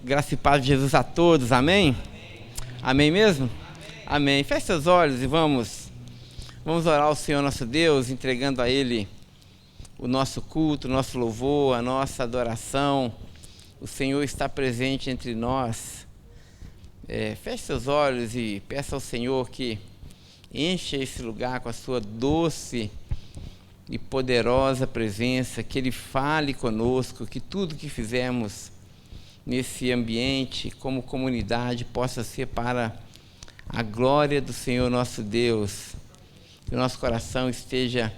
Graça e paz de Jesus a todos, amém? Amém mesmo? Amém. Feche seus olhos e vamos orar ao Senhor nosso Deus, entregando a Ele o nosso culto, o nosso louvor, a nossa adoração. O Senhor está presente entre nós. Feche seus olhos e peça ao Senhor que encha esse lugar com a sua doce e poderosa presença, que Ele fale conosco, que tudo que fizermos nesse ambiente, como comunidade, possa ser para a glória do Senhor nosso Deus. Que o nosso coração esteja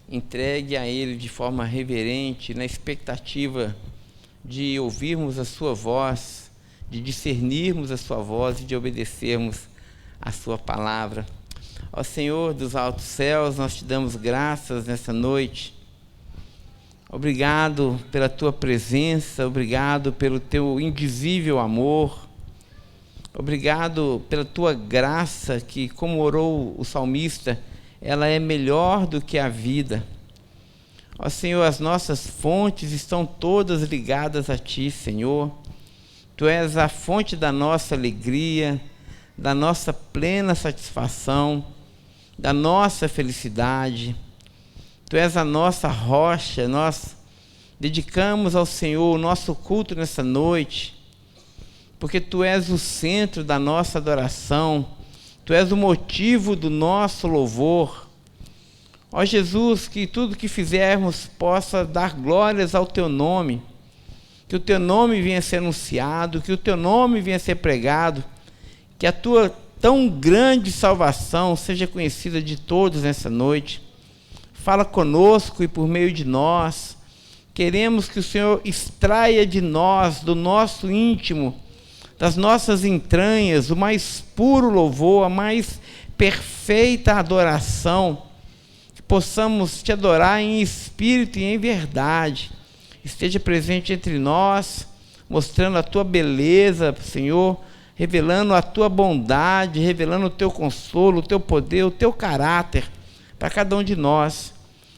entregue a Ele de forma reverente, na expectativa de ouvirmos a sua voz, de discernirmos a sua voz e de obedecermos a sua palavra. Ó Senhor dos altos céus, nós te damos graças nessa noite. Obrigado pela tua presença, obrigado pelo teu indizível amor, obrigado pela tua graça que, como orou o salmista, ela é melhor do que a vida. Ó Senhor, as nossas fontes estão todas ligadas a ti, Senhor. Tu és a fonte da nossa alegria, da nossa plena satisfação, da nossa felicidade. Tu és a nossa rocha. Nós dedicamos ao Senhor o nosso culto nessa noite, porque Tu és o centro da nossa adoração, Tu és o motivo do nosso louvor. Ó Jesus, que tudo que fizermos possa dar glórias ao Teu nome, que o Teu nome venha a ser anunciado, que o Teu nome venha a ser pregado, que a Tua tão grande salvação seja conhecida de todos nessa noite. Fala conosco e por meio de nós. Queremos que o Senhor extraia de nós, do nosso íntimo, das nossas entranhas, o mais puro louvor, a mais perfeita adoração, que possamos Te adorar em espírito e em verdade. Esteja presente entre nós, mostrando a Tua beleza, Senhor, revelando a Tua bondade, revelando o Teu consolo, o Teu poder, o Teu caráter para cada um de nós.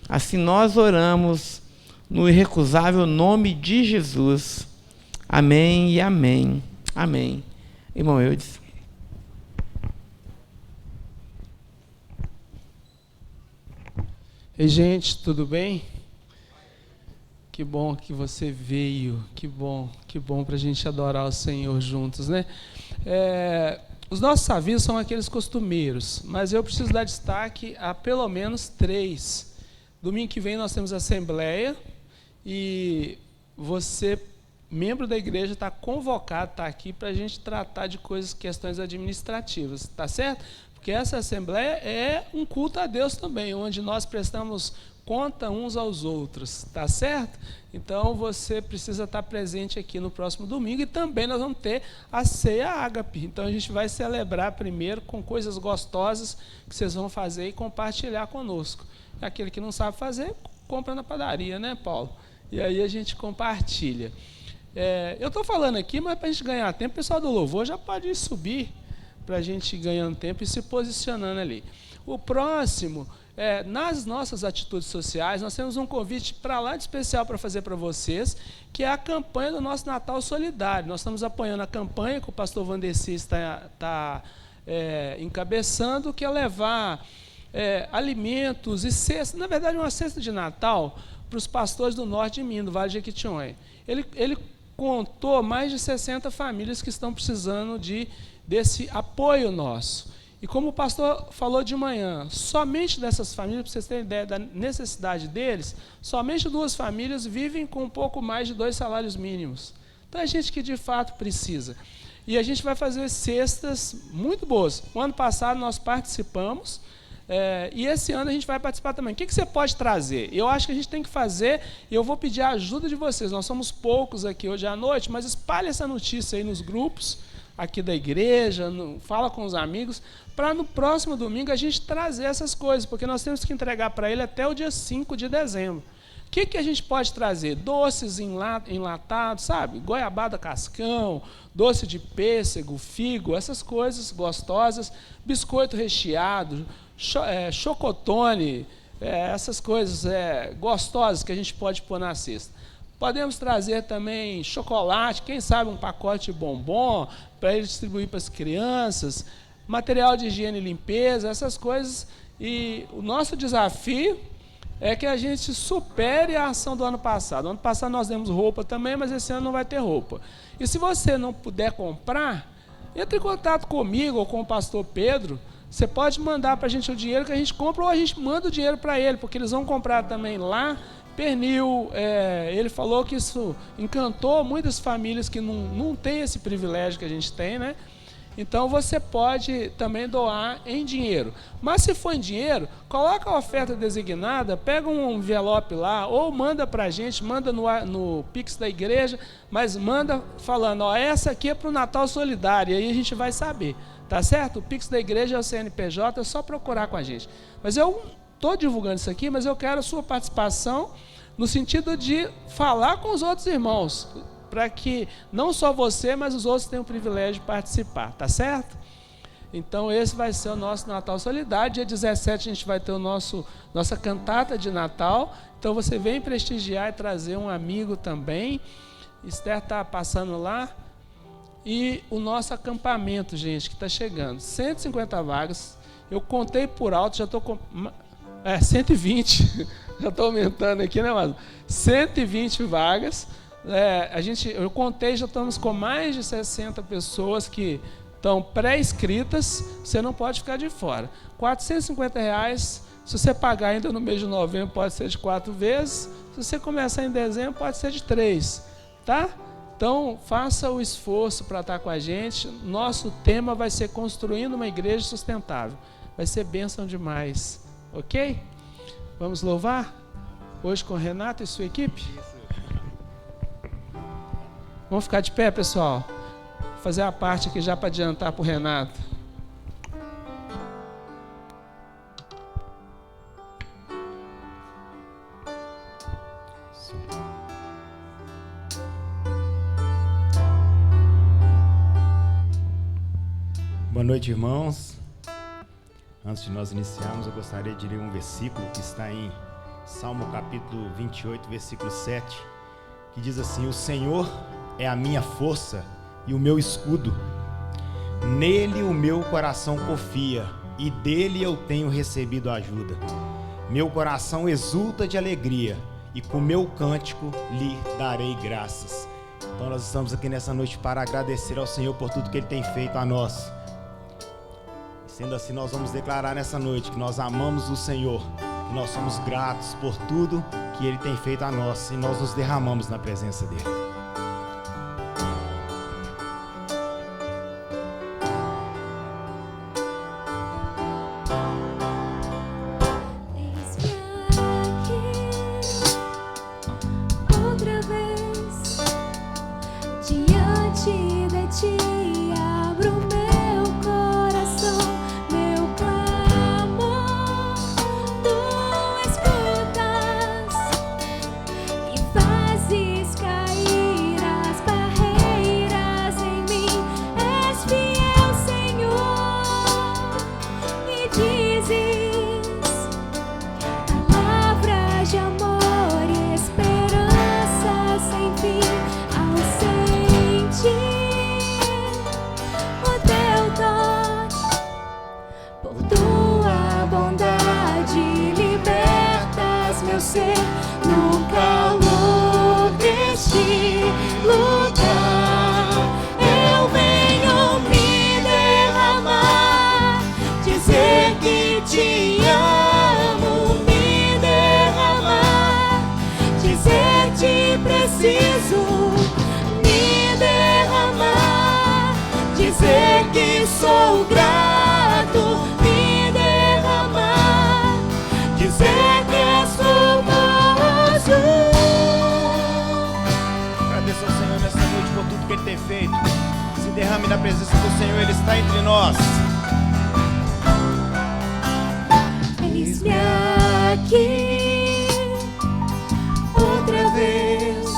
Assim nós oramos no irrecusável nome de Jesus. Amém e amém. Amém. Irmão Eudes. Ei, gente, tudo bem? Que bom que você veio. Que bom para a gente adorar o Senhor juntos, né? Os nossos avisos são aqueles costumeiros, mas eu preciso dar destaque a pelo menos 3. Domingo que vem nós temos assembleia e você, membro da igreja, está convocado, está aqui para a gente tratar de questões administrativas, tá certo? Porque essa assembleia é um culto a Deus também, onde nós prestamos conta uns aos outros, tá certo? Então você precisa estar presente aqui no próximo domingo e também nós vamos ter a ceia ágape. Então a gente vai celebrar primeiro com coisas gostosas que vocês vão fazer e compartilhar conosco. Aquele que não sabe fazer, compra na padaria, né, Paulo? E aí a gente compartilha. Eu estou falando aqui, mas para a gente ganhar tempo, o pessoal do louvor já pode subir para a gente ir ganhando tempo e se posicionando ali. O próximo, nas nossas atitudes sociais, nós temos um convite para lá de especial para fazer para vocês, que é a campanha do nosso Natal Solidário. Nós estamos apoiando a campanha que o pastor Vandeci está encabeçando, que é levar alimentos e cestas, na verdade uma cesta de Natal para os pastores do norte de Minas, do Vale de Jequitinhonha. Ele contou mais de 60 famílias que estão precisando desse apoio nosso. E como o pastor falou de manhã, somente dessas famílias, para vocês terem ideia da necessidade deles, somente 2 famílias vivem com um pouco mais de 2 salários mínimos. Então é gente que de fato precisa. E a gente vai fazer cestas muito boas. O ano passado nós participamos, e esse ano a gente vai participar também. O que você pode trazer? Eu acho que a gente tem que fazer, e eu vou pedir a ajuda de vocês. Nós somos poucos aqui hoje à noite, mas espalhe essa notícia aí nos grupos aqui da igreja, fala com os amigos, para no próximo domingo a gente trazer essas coisas, porque nós temos que entregar para ele até o dia 5 de dezembro. O que a gente pode trazer? Doces enlatados, sabe? Goiabada cascão, doce de pêssego, figo, essas coisas gostosas, biscoito recheado, chocotone, essas coisas gostosas que a gente pode pôr na cesta. Podemos trazer também chocolate, quem sabe um pacote de bombom para ele distribuir para as crianças, material de higiene e limpeza, essas coisas. E o nosso desafio é que a gente supere a ação do ano passado. Ano passado nós demos roupa também, mas esse ano não vai ter roupa. E se você não puder comprar, entre em contato comigo ou com o pastor Pedro. Você pode mandar para a gente o dinheiro que a gente compra, ou a gente manda o dinheiro para ele, porque eles vão comprar também lá pernil. Ele falou que isso encantou muitas famílias que não têm esse privilégio que a gente tem, né? Então você pode também doar em dinheiro. Mas se for em dinheiro, coloca a oferta designada, pega um envelope lá, ou manda para a gente, manda no Pix da igreja, mas manda falando, ó, essa aqui é para o Natal Solidário, e aí a gente vai saber. Tá certo? O Pix da igreja é o CNPJ, é só procurar com a gente. Mas eu estou divulgando isso aqui, mas eu quero a sua participação no sentido de falar com os outros irmãos, para que não só você, mas os outros tenham o privilégio de participar. Tá certo? Então esse vai ser o nosso Natal Solidário. Dia 17 a gente vai ter nossa cantata de Natal. Então você vem prestigiar e trazer um amigo também. Esther está passando lá. E o nosso acampamento, gente, que está chegando. 150 vagas. Eu contei por alto, já estou com... 120. Já estou aumentando aqui, né, mas 120 vagas. Eu contei, já estamos com mais de 60 pessoas que estão pré-inscritas. Você não pode ficar de fora. R$450. Se você pagar ainda no mês de novembro, pode ser de 4 vezes. Se você começar em dezembro, pode ser de 3. Tá? Então, faça o esforço para estar com a gente. Nosso tema vai ser construindo uma igreja sustentável. Vai ser bênção demais. Ok? Vamos louvar? Hoje com o Renato e sua equipe? Vamos ficar de pé, pessoal? Vou fazer a parte aqui já para adiantar para o Renato. Boa noite, irmãos. Antes de nós iniciarmos, eu gostaria de ler um versículo que está em Salmo capítulo 28, versículo 7, que diz assim: o Senhor é a minha força e o meu escudo. Nele o meu coração confia e dele eu tenho recebido ajuda. Meu coração exulta de alegria e com meu cântico lhe darei graças. Então nós estamos aqui nessa noite para agradecer ao Senhor por tudo que Ele tem feito a nós. Sendo assim, nós vamos declarar nessa noite que nós amamos o Senhor, que nós somos gratos por tudo que Ele tem feito a nós, e nós nos derramamos na presença dEle. Sou grato, me derramar, dizer que és famoso. Agradeça ao Senhor nessa noite por tudo que Ele tem feito. Se derrame na presença do Senhor, Ele está entre nós. Eis-me aqui, outra vez,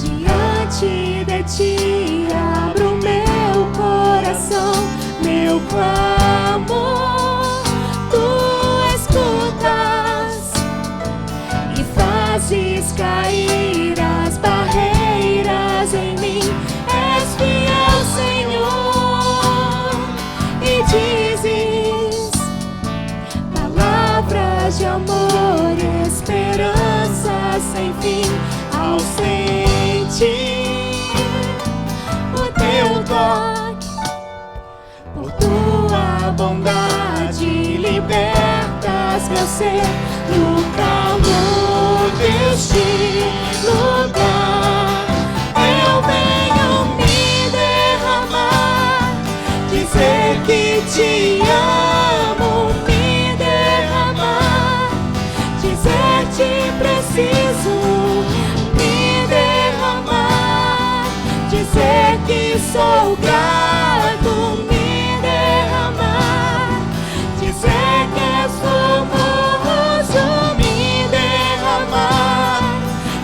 diante de Ti, abro o meu coração, meu clamor, Tu escutas e fazes cair ti, o teu toque, por tua bondade libertas meu ser no calor deste lugar. Eu venho me derramar, dizer que te amo, me derramar, dizer te preciso, me derramar, dizer que sou grato, me derramar, dizer que és famoso, me derramar,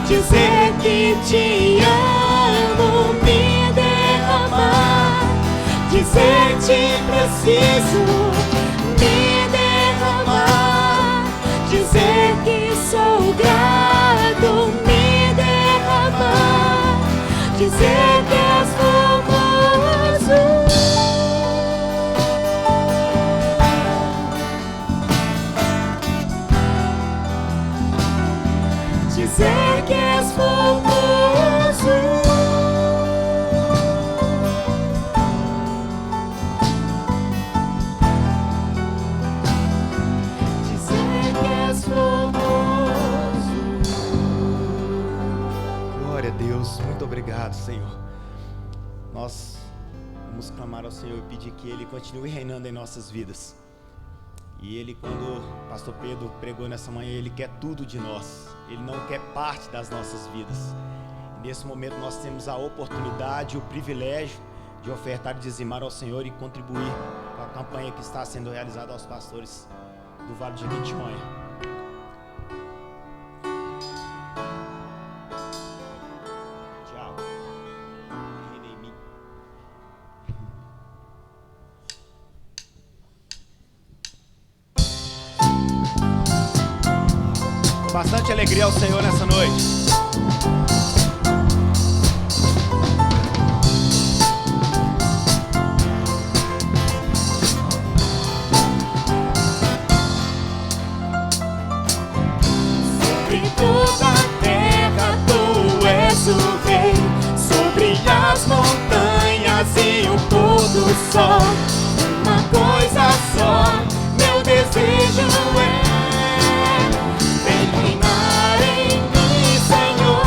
dizer que te amo, me derramar, dizer te preciso, me derramar, dizer que sou grato, me derramar, dizer que és famoso, dizer que és famoso. Dizer que és famoso. Glória a Deus, muito obrigado, Senhor. Nós vamos clamar ao Senhor e pedir que Ele continue reinando em nossas vidas. E Ele, quando o pastor Pedro pregou nessa manhã, Ele quer tudo de nós. Ele não quer parte das nossas vidas. E nesse momento nós temos a oportunidade e o privilégio de ofertar e dizimar ao Senhor e contribuir com a campanha que está sendo realizada aos pastores do Vale de Jequitinhonha. Tchau. Reina em mim. Bastante alegria ao Senhor nessa noite. Sobre toda a terra tu és o rei, sobre as montanhas e o pôr do sol. Uma coisa só, meu desejo é reinar em mim, Senhor.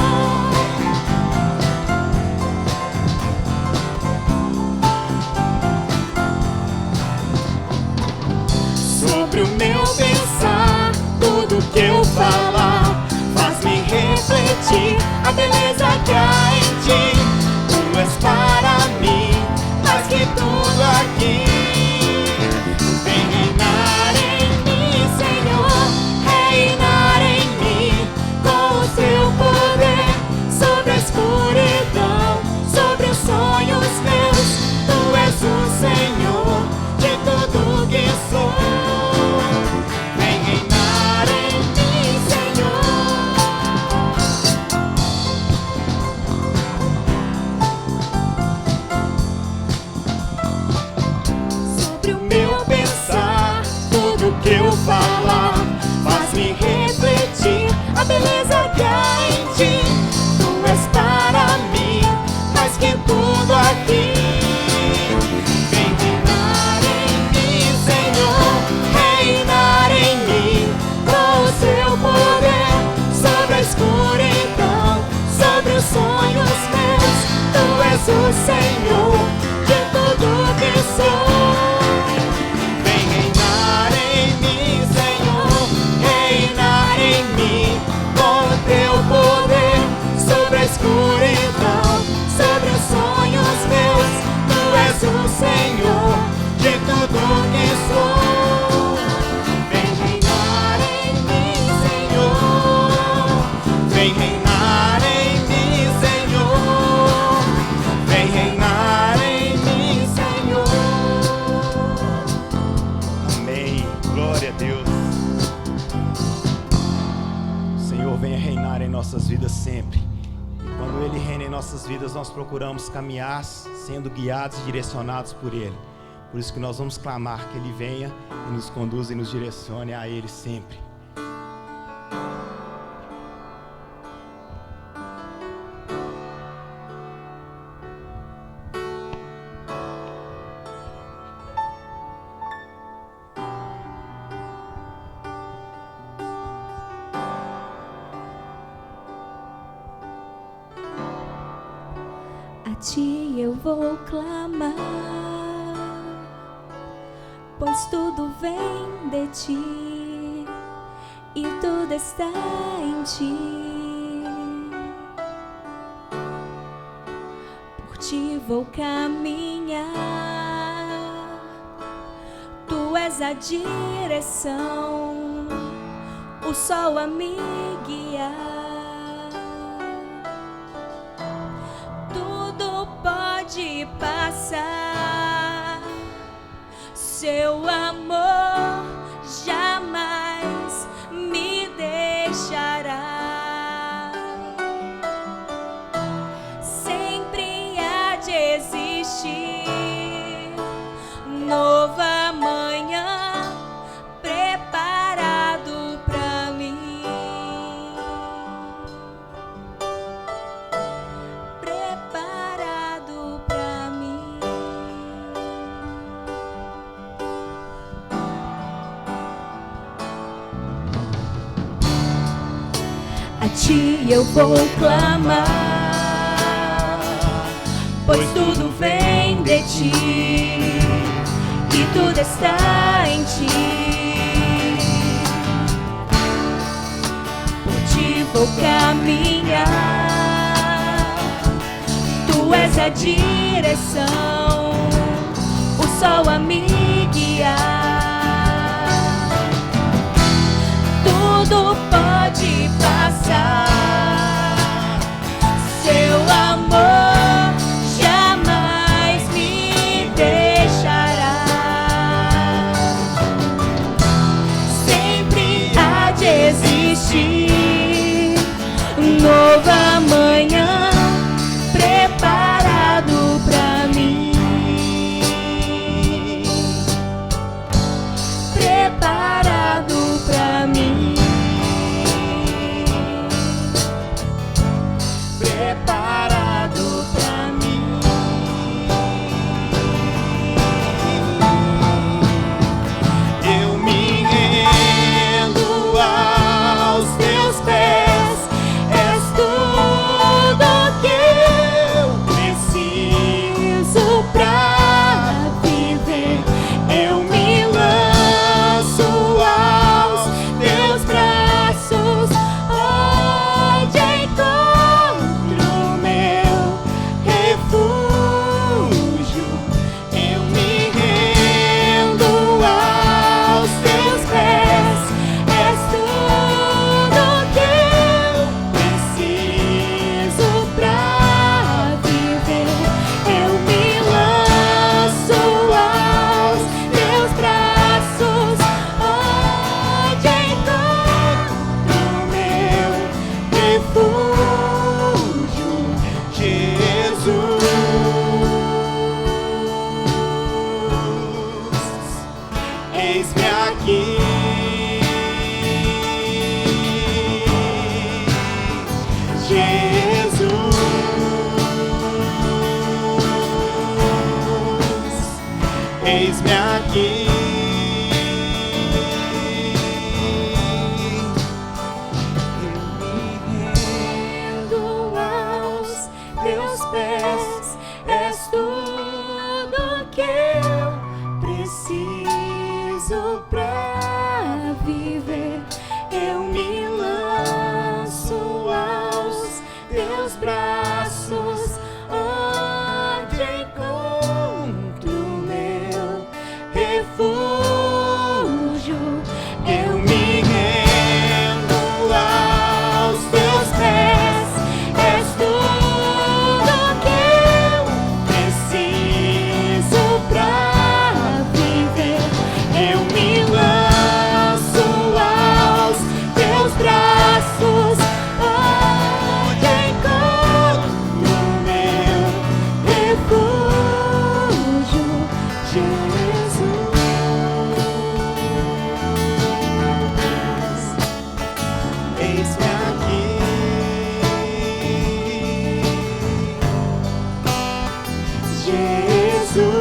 Sobre o meu pensar, tudo que eu falar, faz-me refletir a beleza que há em ti. Tu és para mim mais que tudo aqui. Vem reinar em mim, Senhor, reinar em mim com o teu poder sobre a escuridão, sobre os sonhos meus. Tu és o Senhor de tudo que sou. Vem reinar em mim, Senhor. Sobre o meu pensar, tudo que eu falar, faz-me refletir a beleza que há em ti. Tu és para mim mais que tudo aqui. Vem reinar em mim, Senhor, reinar em mim com o teu poder sobre a escuridão, sobre os sonhos meus. Tu és o Senhor de tudo que sou. Vem reinar em mim, Senhor, reinar em mim com o teu poder sobre a escuridão, sobre os sonhos meus. Tu és o Senhor de tudo que sou. Vem reinar em mim, Senhor. Vem reinar em mim, Senhor. Vem reinar em mim, Senhor. Amém. Glória a Deus. O Senhor venha reinar em nossas vidas sempre. E quando Ele reina em nossas vidas, nós procuramos caminhar sendo guiados e direcionados por Ele. Por isso que nós vamos clamar que Ele venha e nos conduza e nos direcione a Ele sempre. A ti eu vou clamar, pois tudo vem de ti e tudo está em ti. Por ti vou caminhar, tu és a direção, o sol a me guiar. Tudo pode passar, seu amor jamais me deixará. Sempre há de existir nova manhã preparado pra mim, preparado pra mim. A ti eu vou clamar, pois tudo vem de ti e tudo está em ti. Por ti vou caminhar, tu és a direção, o sol a me guiar. Tudo pode passar, seu amor jamais me deixará. Sempre há de existir nova manhã preparado pra mim, preparado pra mim, preparado pra mim. Eu me rendo aos teus pés, és tudo que eu preciso pra viver. Eu me lanço aos teus braços, onde encontro meu refúgio. Eu me rendo aos teus pés, és tudo que eu preciso pra viver. Eu me lanço aos teus braços, onde encontro meu refúgio, Jesus. Eis-me aqui, Jesus. Eis-me aqui. Rendo aos teus pés, és tudo que eu preciso pra viver. Eu me lanço aos teus braços, onde encontro meu refúgio. Eu me rendo aos teus pés, és tudo que eu preciso pra viver. Eu me lanço aos teus braços, onde encontro meu refúgio, Jesus. Eis-me aqui, Jesus.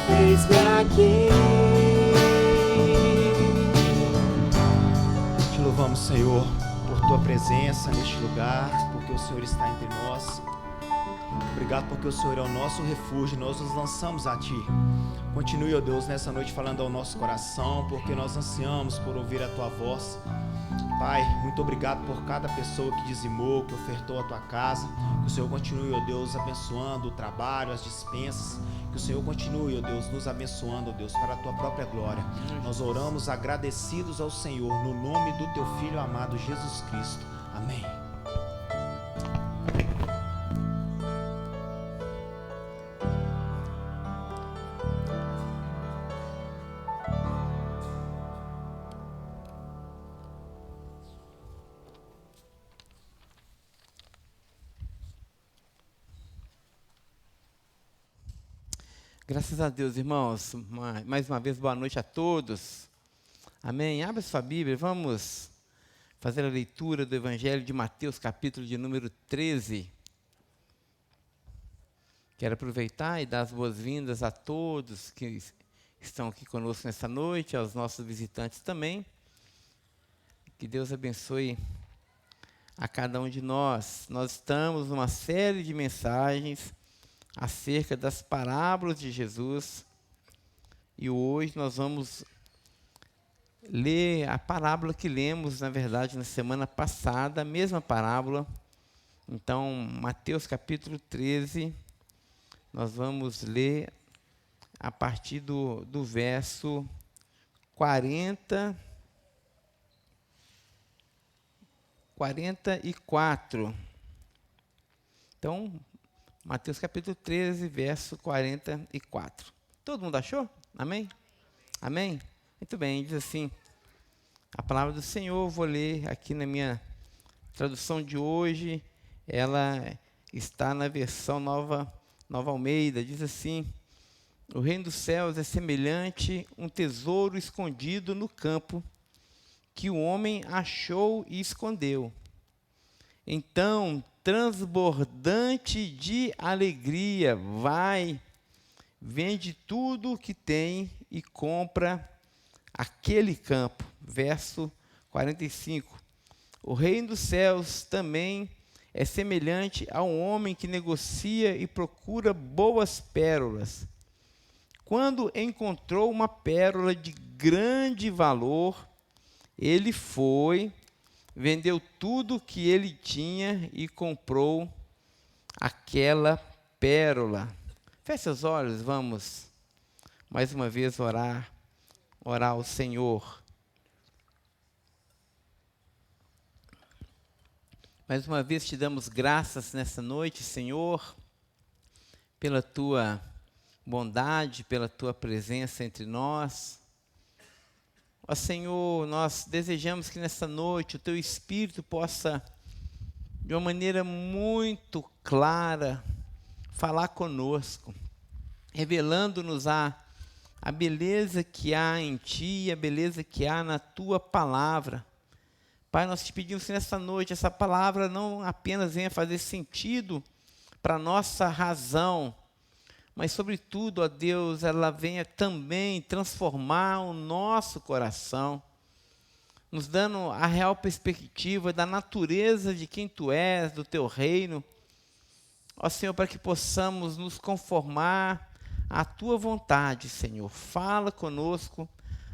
Eis-me aqui. Te louvamos, Senhor, por tua presença neste lugar, porque o Senhor está entre nós. Obrigado porque o Senhor é o nosso refúgio, nós nos lançamos a Ti. Continue, ó Deus, nessa noite falando ao nosso coração, porque nós ansiamos por ouvir a Tua voz. Pai, muito obrigado por cada pessoa que dizimou, que ofertou a Tua casa. Que o Senhor continue, ó Deus, abençoando o trabalho, as dispensas. Que o Senhor continue, ó Deus, nos abençoando, ó Deus, para a Tua própria glória. Nós oramos agradecidos ao Senhor, no nome do Teu Filho amado Jesus Cristo. Amém. Graças a Deus, irmãos. Mais uma vez, boa noite a todos. Amém. Abra sua Bíblia, vamos fazer a leitura do Evangelho de Mateus, capítulo de número 13. Quero aproveitar e dar as boas-vindas a todos que estão aqui conosco nessa noite, aos nossos visitantes também. Que Deus abençoe a cada um de nós. Nós estamos numa série de mensagens acerca das parábolas de Jesus, e hoje nós vamos ler a parábola que lemos, na verdade, na semana passada, a mesma parábola. Então, Mateus capítulo 13, nós vamos ler a partir do verso 44. Então, Mateus capítulo 13, verso 44. Todo mundo achou? Amém? Amém? Muito bem, diz assim, a palavra do Senhor, vou ler aqui na minha tradução de hoje, ela está na versão Nova Almeida, diz assim: o reino dos céus é semelhante a um tesouro escondido no campo, que o homem achou e escondeu. Então, transbordante de alegria, vende tudo o que tem e compra aquele campo. Verso 45. O reino dos céus também é semelhante a um homem que negocia e procura boas pérolas. Quando encontrou uma pérola de grande valor, ele foi, vendeu tudo o que ele tinha e comprou aquela pérola. Feche seus olhos, vamos mais uma vez orar ao Senhor. Mais uma vez te damos graças nessa noite, Senhor, pela Tua bondade, pela Tua presença entre nós. Ó Senhor, nós desejamos que nessa noite o Teu Espírito possa, de uma maneira muito clara, falar conosco, revelando-nos a beleza que há em Ti, a beleza que há na Tua palavra. Pai, nós te pedimos que nessa noite essa palavra não apenas venha fazer sentido para a nossa razão, mas, sobretudo, ó Deus, ela venha também transformar o nosso coração, nos dando a real perspectiva da natureza de quem Tu és, do Teu reino. Ó Senhor, para que possamos nos conformar à Tua vontade, Senhor. Fala conosco,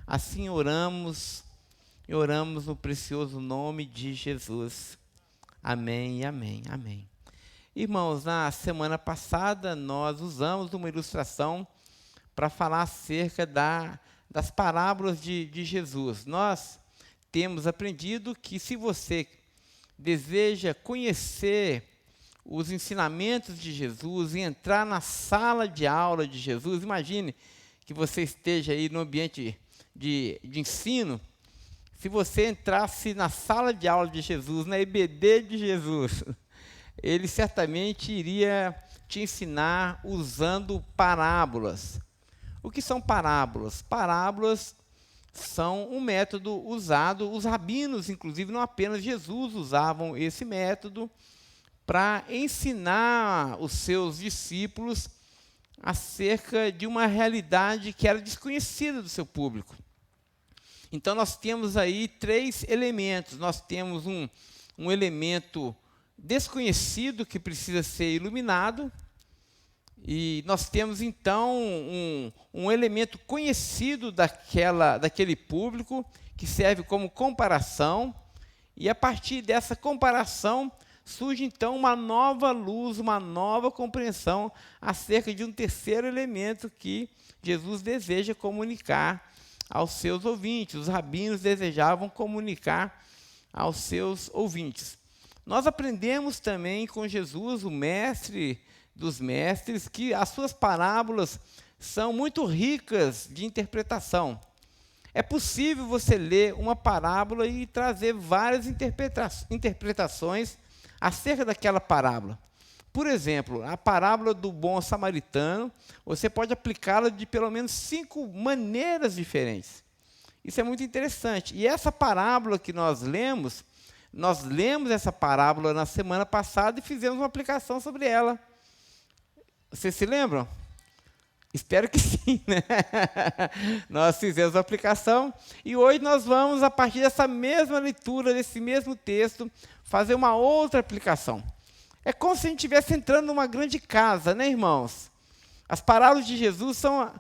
assim oramos, e oramos no precioso nome de Jesus. Amém e amém, amém. Irmãos, na semana passada nós usamos uma ilustração para falar acerca das parábolas de Jesus. Nós temos aprendido que se você deseja conhecer os ensinamentos de Jesus e entrar na sala de aula de Jesus, imagine que você esteja aí no ambiente de ensino. Se você entrasse na sala de aula de Jesus, na EBD de Jesus, ele certamente iria te ensinar usando parábolas. O que são parábolas? Parábolas são um método usado, os rabinos, inclusive, não apenas Jesus, usavam esse método para ensinar os seus discípulos acerca de uma realidade que era desconhecida do seu público. Então, nós temos aí 3 elementos. Nós temos um elemento desconhecido que precisa ser iluminado, e nós temos, então, um elemento conhecido daquele público, que serve como comparação, e a partir dessa comparação surge, então, uma nova luz, uma nova compreensão acerca de um terceiro elemento que Jesus deseja comunicar aos seus ouvintes. Os rabinos desejavam comunicar aos seus ouvintes. Nós aprendemos também com Jesus, o mestre dos mestres, que as suas parábolas são muito ricas de interpretação. É possível você ler uma parábola e trazer várias interpretações acerca daquela parábola. Por exemplo, a parábola do bom samaritano, você pode aplicá-la de pelo menos 5 maneiras diferentes. Isso é muito interessante. E essa parábola que nós lemos essa parábola na semana passada e fizemos uma aplicação sobre ela. Vocês se lembram? Espero que sim, né? Nós fizemos a aplicação e hoje nós vamos, a partir dessa mesma leitura, desse mesmo texto, fazer uma outra aplicação. É como se a gente estivesse entrando numa grande casa, né, irmãos? As parábolas de Jesus são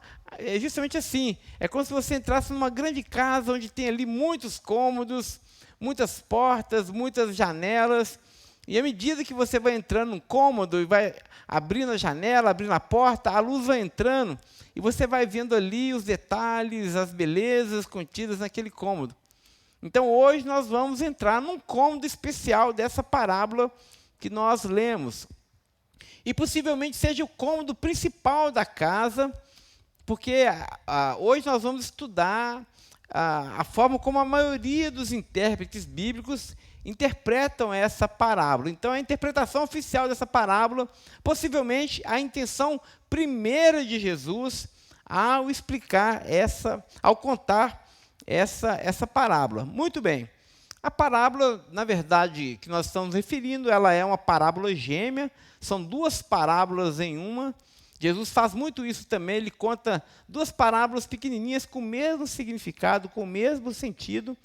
justamente assim. É como se você entrasse numa grande casa onde tem ali muitos cômodos, muitas portas, muitas janelas. E à medida que você vai entrando num cômodo e vai abrindo a janela, abrindo a porta, a luz vai entrando e você vai vendo ali os detalhes, as belezas contidas naquele cômodo. Então, hoje nós vamos entrar num cômodo especial dessa parábola que nós lemos. E possivelmente seja o cômodo principal da casa, porque hoje nós vamos estudar a forma como a maioria dos intérpretes bíblicos interpretam essa parábola. Então, a interpretação oficial dessa parábola, possivelmente a intenção primeira de Jesus ao explicar ao contar essa parábola. Muito bem. A parábola, na verdade, que nós estamos referindo, ela é uma parábola gêmea, são 2 parábolas em uma. Jesus faz muito isso também, ele conta 2 parábolas pequenininhas com o mesmo significado, com o mesmo sentido.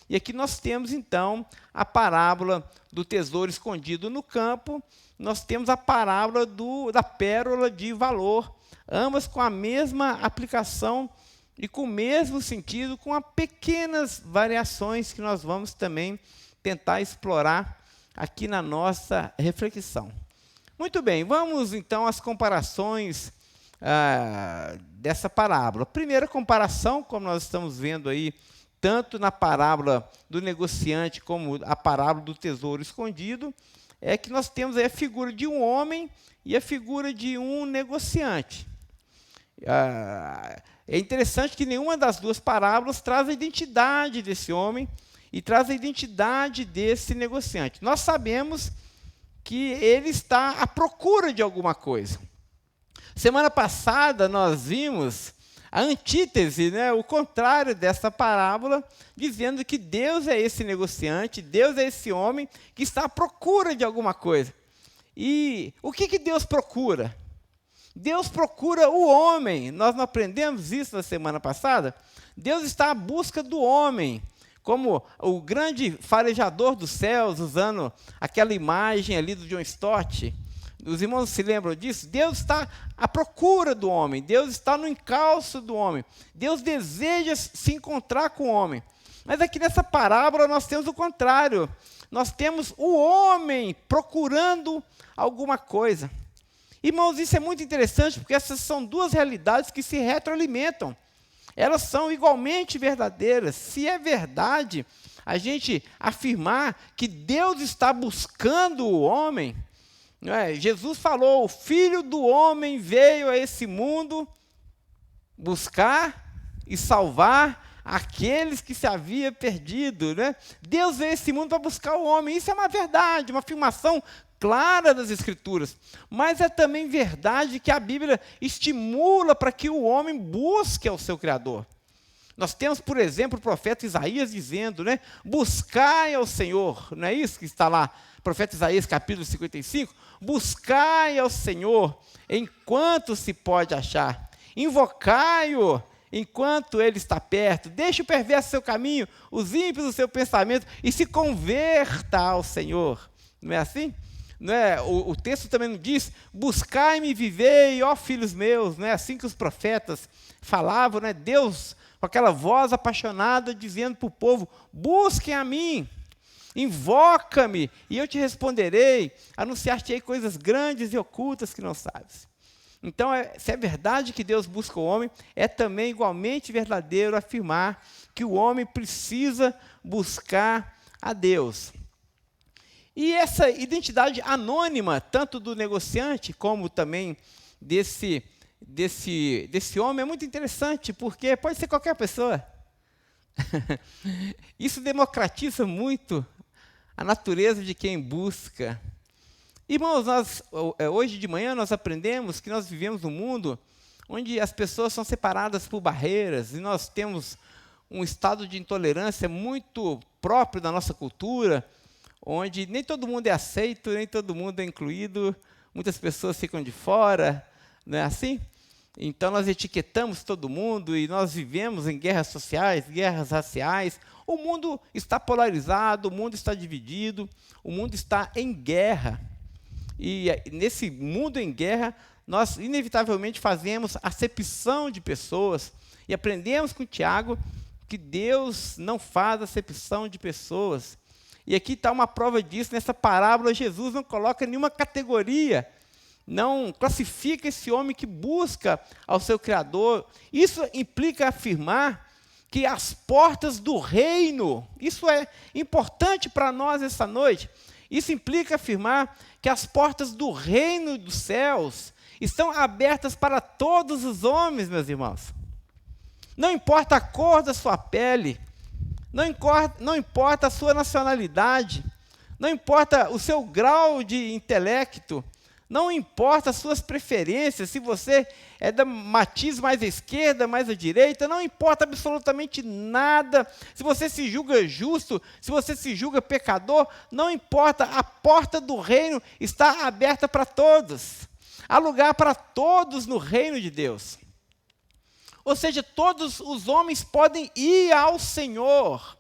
E aqui nós temos, então, a parábola do tesouro escondido no campo, nós temos a parábola da pérola de valor, ambas com a mesma aplicação e com o mesmo sentido, com pequenas variações que nós vamos também tentar explorar aqui na nossa reflexão. Muito bem, vamos então às comparações dessa parábola. A primeira comparação, como nós estamos vendo aí, tanto na parábola do negociante como a parábola do tesouro escondido, é que nós temos aí a figura de um homem e a figura de um negociante. É interessante que nenhuma das 2 parábolas traz a identidade desse homem e traz a identidade desse negociante. Nós sabemos que ele está à procura de alguma coisa. Semana passada nós vimos a antítese, né, o contrário dessa parábola, dizendo que Deus é esse negociante, Deus é esse homem que está à procura de alguma coisa. E o que Deus procura? Deus procura o homem. Nós não aprendemos isso na semana passada? Deus está à busca do homem, como o grande farejador dos céus, usando aquela imagem ali do John Stott. Os irmãos se lembram disso? Deus está à procura do homem, Deus está no encalço do homem, Deus deseja se encontrar com o homem. Mas aqui nessa parábola nós temos o contrário, nós temos o homem procurando alguma coisa. Irmãos, isso é muito interessante, porque essas são 2 realidades que se retroalimentam. Elas são igualmente verdadeiras. Se é verdade a gente afirmar que Deus está buscando o homem, Jesus falou, o Filho do Homem veio a esse mundo buscar e salvar aqueles que se havia perdido. Né? Deus veio a esse mundo para buscar o homem. Isso é uma verdade, uma afirmação clara das Escrituras. Mas é também verdade que a Bíblia estimula para que o homem busque ao seu Criador. Nós temos, por exemplo, o profeta Isaías dizendo, né, buscai ao Senhor, não é isso que está lá, profeta Isaías capítulo 55, buscai ao Senhor enquanto se pode achar, invocai-o enquanto ele está perto. Deixe o perverso seu caminho, os ímpios o seu pensamento, e se converta ao Senhor. Não é assim? Não é? O texto também não diz, buscai-me e vivei, ó filhos meus. Não é assim que os profetas falavam, né? Deus, com aquela voz apaixonada, dizendo para o povo, busquem a mim, invoca-me, e eu te responderei, anunciar-te-ei coisas grandes e ocultas que não sabes. Então, se é verdade que Deus busca o homem, é também igualmente verdadeiro afirmar que o homem precisa buscar a Deus. E essa identidade anônima, tanto do negociante como também desse homem, é muito interessante, porque pode ser qualquer pessoa. Isso democratiza muito a natureza de quem busca. Irmãos, hoje de manhã nós aprendemos que nós vivemos num mundo onde as pessoas são separadas por barreiras, e nós temos um estado de intolerância muito próprio da nossa cultura, onde nem todo mundo é aceito, nem todo mundo é incluído, muitas pessoas ficam de fora, não é assim? Então nós etiquetamos todo mundo e nós vivemos em guerras sociais, guerras raciais. O mundo está polarizado, o mundo está dividido, o mundo está em guerra. E nesse mundo em guerra, nós inevitavelmente fazemos acepção de pessoas. E aprendemos com Tiago que Deus não faz acepção de pessoas. E aqui está uma prova disso, nessa parábola Jesus não coloca nenhuma categoria, não classifica esse homem que busca ao seu Criador. Isso implica afirmar que as portas do reino, isso é importante para nós essa noite, isso implica afirmar que as portas do reino dos céus estão abertas para todos os homens, meus irmãos. Não importa a cor da sua pele, não importa a sua nacionalidade, não importa o seu grau de intelecto, não importa as suas preferências, se você é da matiz mais à esquerda, mais à direita, não importa absolutamente nada, se você se julga justo, se você se julga pecador, não importa, a porta do reino está aberta para todos. Há lugar para todos no reino de Deus. Ou seja, todos os homens podem ir ao Senhor.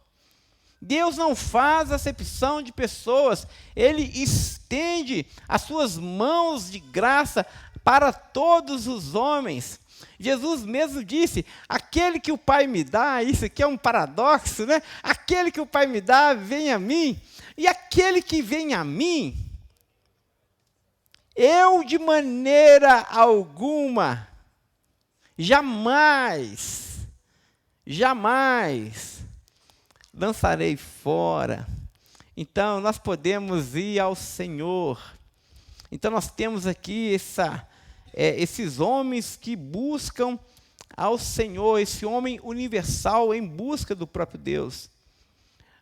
Deus não faz acepção de pessoas, Ele estende as suas mãos de graça para todos os homens. Jesus mesmo disse, aquele que o Pai me dá, isso aqui é um paradoxo, né? Aquele que o Pai me dá, vem a mim, e aquele que vem a mim, eu de maneira alguma, jamais lançarei fora. Então, nós podemos ir ao Senhor. Então, nós temos aqui esses homens que buscam ao Senhor, esse homem universal em busca do próprio Deus.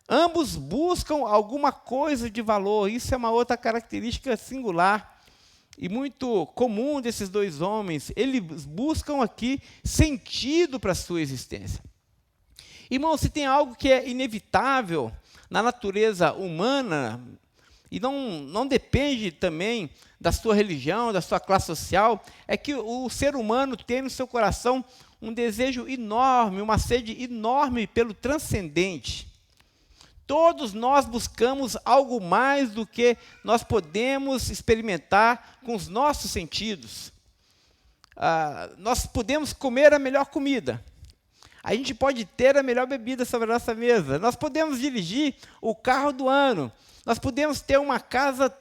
Ambos buscam alguma coisa de valor. Isso é uma outra característica singular e muito comum desses dois homens. Eles buscam aqui sentido para a sua existência. Irmão, se tem algo que é inevitável na natureza humana, e não depende também da sua religião, da sua classe social, é que o ser humano tem no seu coração um desejo enorme, uma sede enorme pelo transcendente. Todos nós buscamos algo mais do que nós podemos experimentar com os nossos sentidos. Nós podemos comer a melhor comida. A gente pode ter a melhor bebida sobre a nossa mesa. Nós podemos dirigir o carro do ano. Nós podemos ter uma casa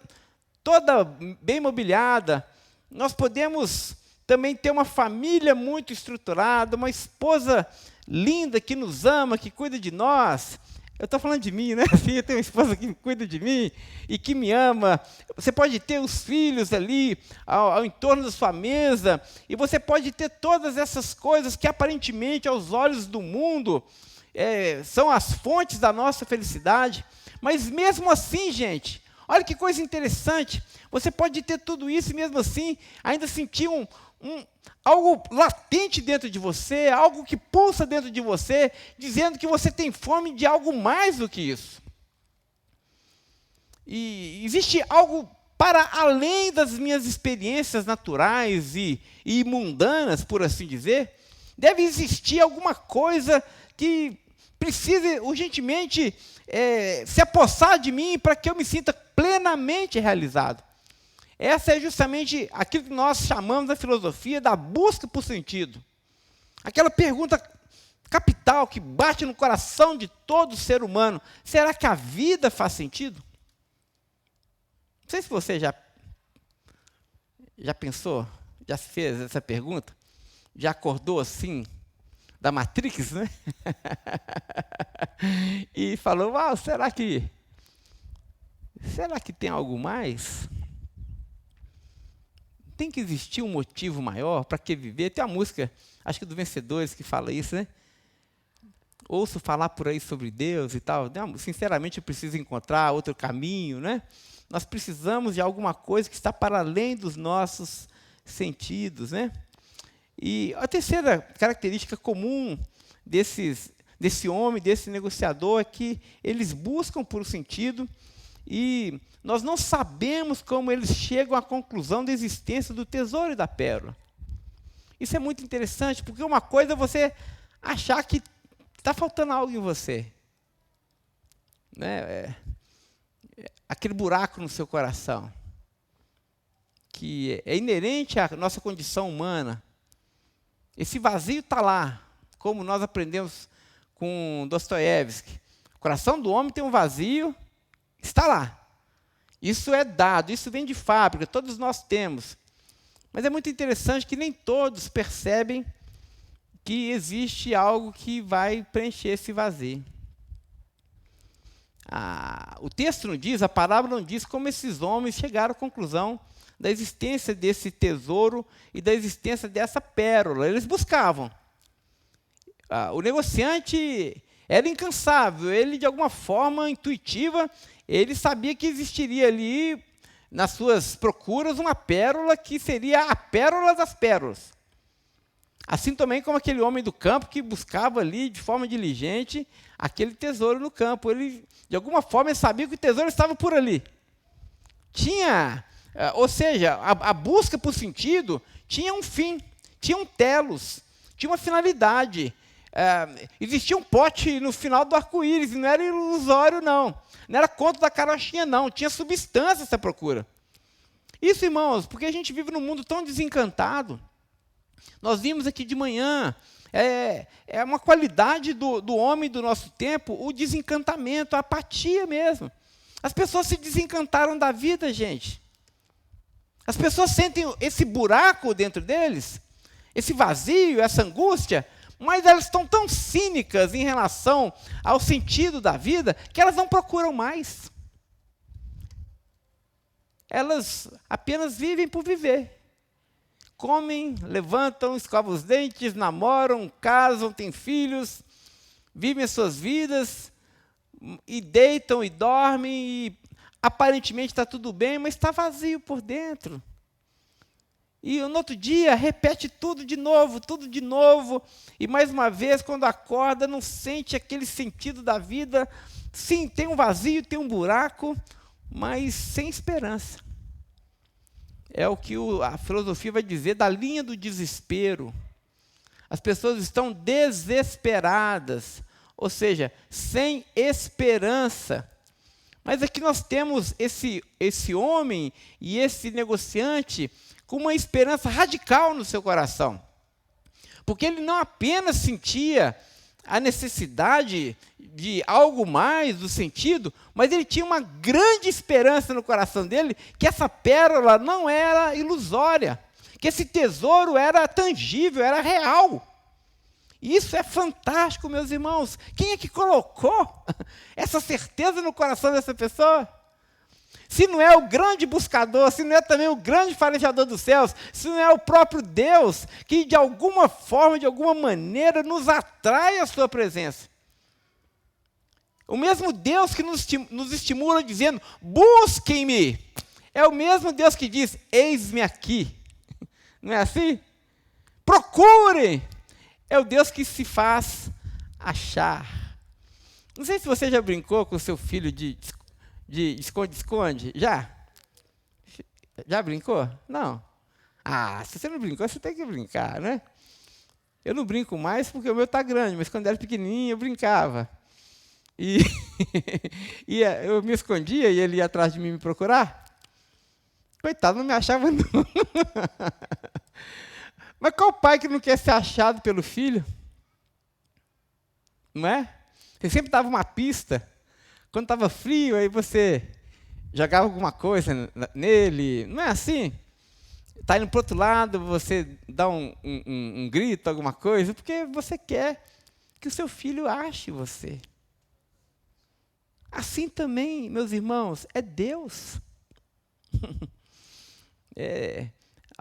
toda bem mobiliada. Nós podemos também ter uma família muito estruturada, uma esposa linda que nos ama, que cuida de nós. Eu estou falando de mim, né? Assim, eu tenho uma esposa que cuida de mim e que me ama. Você pode ter os filhos ali ao entorno da sua mesa, e você pode ter todas essas coisas que aparentemente aos olhos do mundo são as fontes da nossa felicidade. Mas mesmo assim, gente, olha que coisa interessante, você pode ter tudo isso e mesmo assim ainda sentir algo latente dentro de você, algo que pulsa dentro de você, dizendo que você tem fome de algo mais do que isso. E existe algo para além das minhas experiências naturais e mundanas, por assim dizer, Deve existir alguma coisa que precise urgentemente se apossar de mim para que eu me sinta plenamente realizado. Essa é justamente aquilo que nós chamamos na filosofia da busca por sentido. Aquela pergunta capital que bate no coração de todo ser humano: será que a vida faz sentido? Não sei se você já pensou, já fez essa pergunta, já acordou assim, da Matrix, né? E falou: uau, será que tem algo mais? Tem que existir um motivo maior para que viver? Tem uma música, acho que do Vencedores, que fala isso, né? Ouço falar por aí sobre Deus e tal. Sinceramente, eu preciso encontrar outro caminho, né? Nós precisamos de alguma coisa que está para além dos nossos sentidos, né? E a terceira característica comum desse homem, desse negociador, é que eles buscam por sentido e nós não sabemos como eles chegam à conclusão da existência do tesouro e da pérola. Isso é muito interessante, porque uma coisa é você achar que está faltando algo em você, né? Aquele buraco no seu coração, que é inerente à nossa condição humana. Esse vazio está lá, como nós aprendemos com Dostoiévski. O coração do homem tem um vazio, está lá. Isso é dado, isso vem de fábrica, todos nós temos. Mas é muito interessante que nem todos percebem que existe algo que vai preencher esse vazio. O texto não diz, a parábola não diz como esses homens chegaram à conclusão da existência desse tesouro e da existência dessa pérola. Eles buscavam. O negociante era incansável, ele, de alguma forma intuitiva, ele sabia que existiria ali, nas suas procuras, uma pérola que seria a pérola das pérolas. Assim também como aquele homem do campo que buscava ali, de forma diligente, aquele tesouro no campo. Ele, de alguma forma, ele sabia que o tesouro estava por ali. Ou seja, a busca por sentido tinha um fim, tinha um telos, tinha uma finalidade. Existia um pote no final do arco-íris, não era ilusório, não. Não era conto da carochinha, não. Tinha substância essa procura. Isso, irmãos, porque a gente vive num mundo tão desencantado. Nós vimos aqui de manhã, é uma qualidade do homem do nosso tempo, o desencantamento, a apatia mesmo. As pessoas se desencantaram da vida, gente. As pessoas sentem esse buraco dentro deles, esse vazio, essa angústia, mas elas estão tão cínicas em relação ao sentido da vida que elas não procuram mais. Elas apenas vivem por viver. Comem, levantam, escovam os dentes, namoram, casam, têm filhos, vivem as suas vidas, e deitam e dormem, e aparentemente está tudo bem, mas está vazio por dentro. E no outro dia, repete tudo de novo, e mais uma vez, quando acorda, não sente aquele sentido da vida. Sim, tem um vazio, tem um buraco, mas sem esperança. É o que a filosofia vai dizer da linha do desespero. As pessoas estão desesperadas, ou seja, sem esperança. Mas aqui nós temos esse homem e esse negociante com uma esperança radical no seu coração. Porque ele não apenas sentia a necessidade de algo mais do sentido, mas ele tinha uma grande esperança no coração dele que essa pérola não era ilusória, que esse tesouro era tangível, era real. E isso é fantástico, meus irmãos. Quem é que colocou essa certeza no coração dessa pessoa? Se não é o grande buscador, se não é também o grande farejador dos céus, se não é o próprio Deus que de alguma forma, de alguma maneira nos atrai à sua presença. O mesmo Deus que nos estimula dizendo, busquem-me, é o mesmo Deus que diz, eis-me aqui. Não é assim? Procurem. É o Deus que se faz achar. Não sei se você já brincou com o seu filho de esconde-esconde. Já? Já brincou? Não. Se você não brincou, você tem que brincar, né? Eu não brinco mais porque o meu está grande, mas quando era pequenininho eu brincava. E, eu me escondia e ele ia atrás de mim me procurar. Coitado, não me achava não. Mas qual pai que não quer ser achado pelo filho? Não é? Você sempre dava uma pista. Quando estava frio, aí você jogava alguma coisa nele. Não é assim? Está indo para o outro lado, você dá um grito, alguma coisa, porque você quer que o seu filho ache você. Assim também, meus irmãos, é Deus.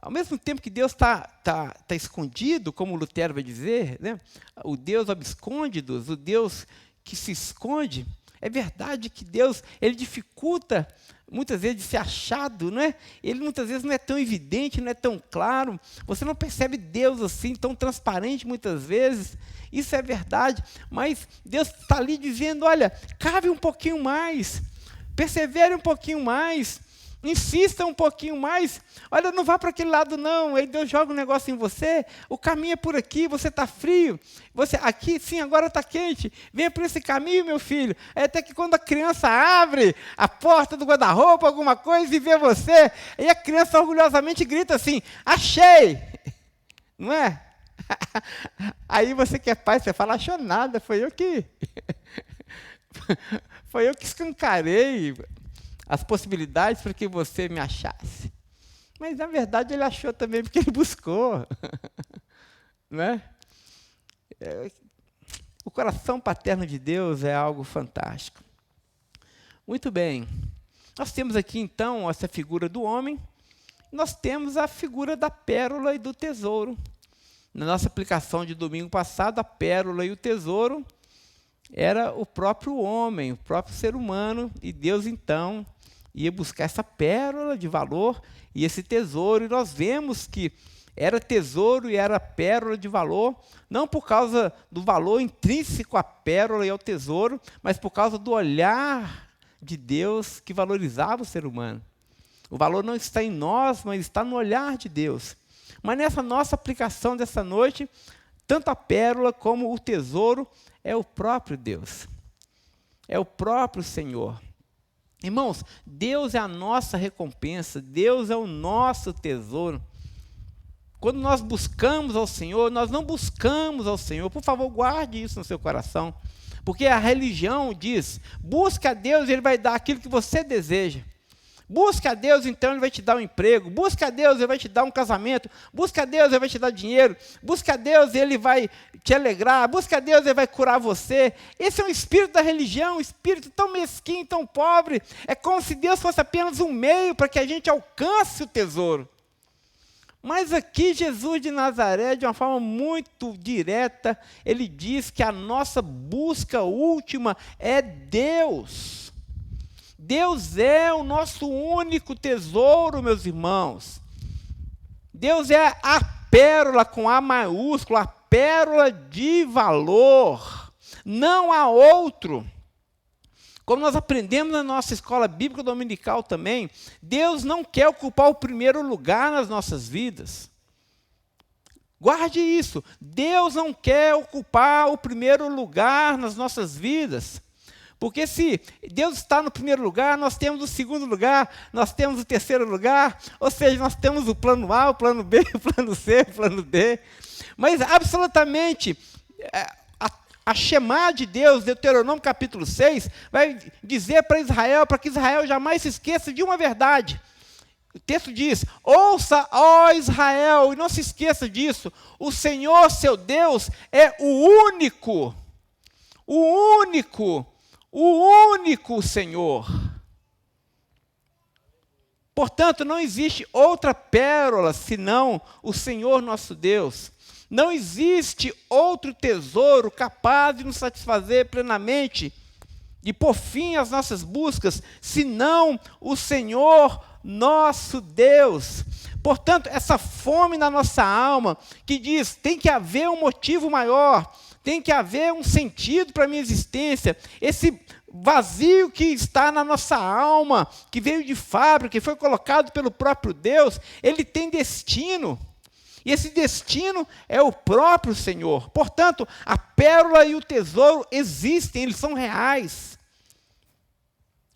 Ao mesmo tempo que Deus está escondido, como Lutero vai dizer, né? O Deus abscôndidos, o Deus que se esconde, é verdade que Deus ele dificulta muitas vezes de ser achado, não é? Ele muitas vezes não é tão evidente, não é tão claro, você não percebe Deus assim, tão transparente muitas vezes, isso é verdade, mas Deus está ali dizendo, olha, cave um pouquinho mais, persevere um pouquinho mais, insista um pouquinho mais, olha, não vá para aquele lado não, aí Deus joga um negócio em você, o caminho é por aqui, você está frio, você aqui sim, agora está quente, venha por esse caminho, meu filho, até que quando a criança abre a porta do guarda-roupa, alguma coisa, e vê você, aí a criança orgulhosamente grita assim, achei, não é? Aí você que é pai, você fala, achou nada, foi eu que escancarei as possibilidades para que você me achasse. Mas, na verdade, ele achou também porque ele buscou. Não é? O coração paterno de Deus é algo fantástico. Muito bem. Nós temos aqui, então, essa figura do homem. Nós temos a figura da pérola e do tesouro. Na nossa aplicação de domingo passado, a pérola e o tesouro era o próprio homem, o próprio ser humano. E Deus, então, ia buscar essa pérola de valor e esse tesouro, e nós vemos que era tesouro e era pérola de valor, não por causa do valor intrínseco à pérola e ao tesouro, mas por causa do olhar de Deus que valorizava o ser humano. O valor não está em nós, mas está no olhar de Deus. Mas nessa nossa aplicação dessa noite, tanto a pérola como o tesouro é o próprio Deus, é o próprio Senhor. Irmãos, Deus é a nossa recompensa, Deus é o nosso tesouro. Quando nós buscamos ao Senhor, nós não buscamos ao Senhor. Por favor, guarde isso no seu coração. Porque a religião diz, busca a Deus e Ele vai dar aquilo que você deseja. Busca a Deus, então Ele vai te dar um emprego. Busca a Deus, Ele vai te dar um casamento. Busca a Deus, Ele vai te dar dinheiro. Busca a Deus, Ele vai te alegrar. Busca a Deus, Ele vai curar você. Esse é um espírito da religião, um espírito tão mesquinho, tão pobre. É como se Deus fosse apenas um meio para que a gente alcance o tesouro. Mas aqui Jesus de Nazaré, de uma forma muito direta, Ele diz que a nossa busca última é Deus. Deus é o nosso único tesouro, meus irmãos. Deus é a pérola com A maiúsculo, a pérola de valor. Não há outro. Como nós aprendemos na nossa escola bíblica dominical também, Deus não quer ocupar o primeiro lugar nas nossas vidas. Guarde isso. Deus não quer ocupar o primeiro lugar nas nossas vidas. Porque se Deus está no primeiro lugar, nós temos o segundo lugar, nós temos o terceiro lugar, ou seja, nós temos o plano A, o plano B, o plano C, o plano D. Mas absolutamente, a Shemá de Deus, Deuteronômio capítulo 6, vai dizer para Israel, para que Israel jamais se esqueça de uma verdade. O texto diz, ouça, ó Israel, e não se esqueça disso, o Senhor, seu Deus, é o único Senhor. Portanto, não existe outra pérola senão o Senhor nosso Deus. Não existe outro tesouro capaz de nos satisfazer plenamente e por fim às nossas buscas, senão o Senhor nosso Deus. Portanto, essa fome na nossa alma que diz, tem que haver um motivo maior, tem que haver um sentido para a minha existência, esse vazio que está na nossa alma, que veio de fábrica, que foi colocado pelo próprio Deus, ele tem destino. E esse destino é o próprio Senhor. Portanto, a pérola e o tesouro existem, eles são reais.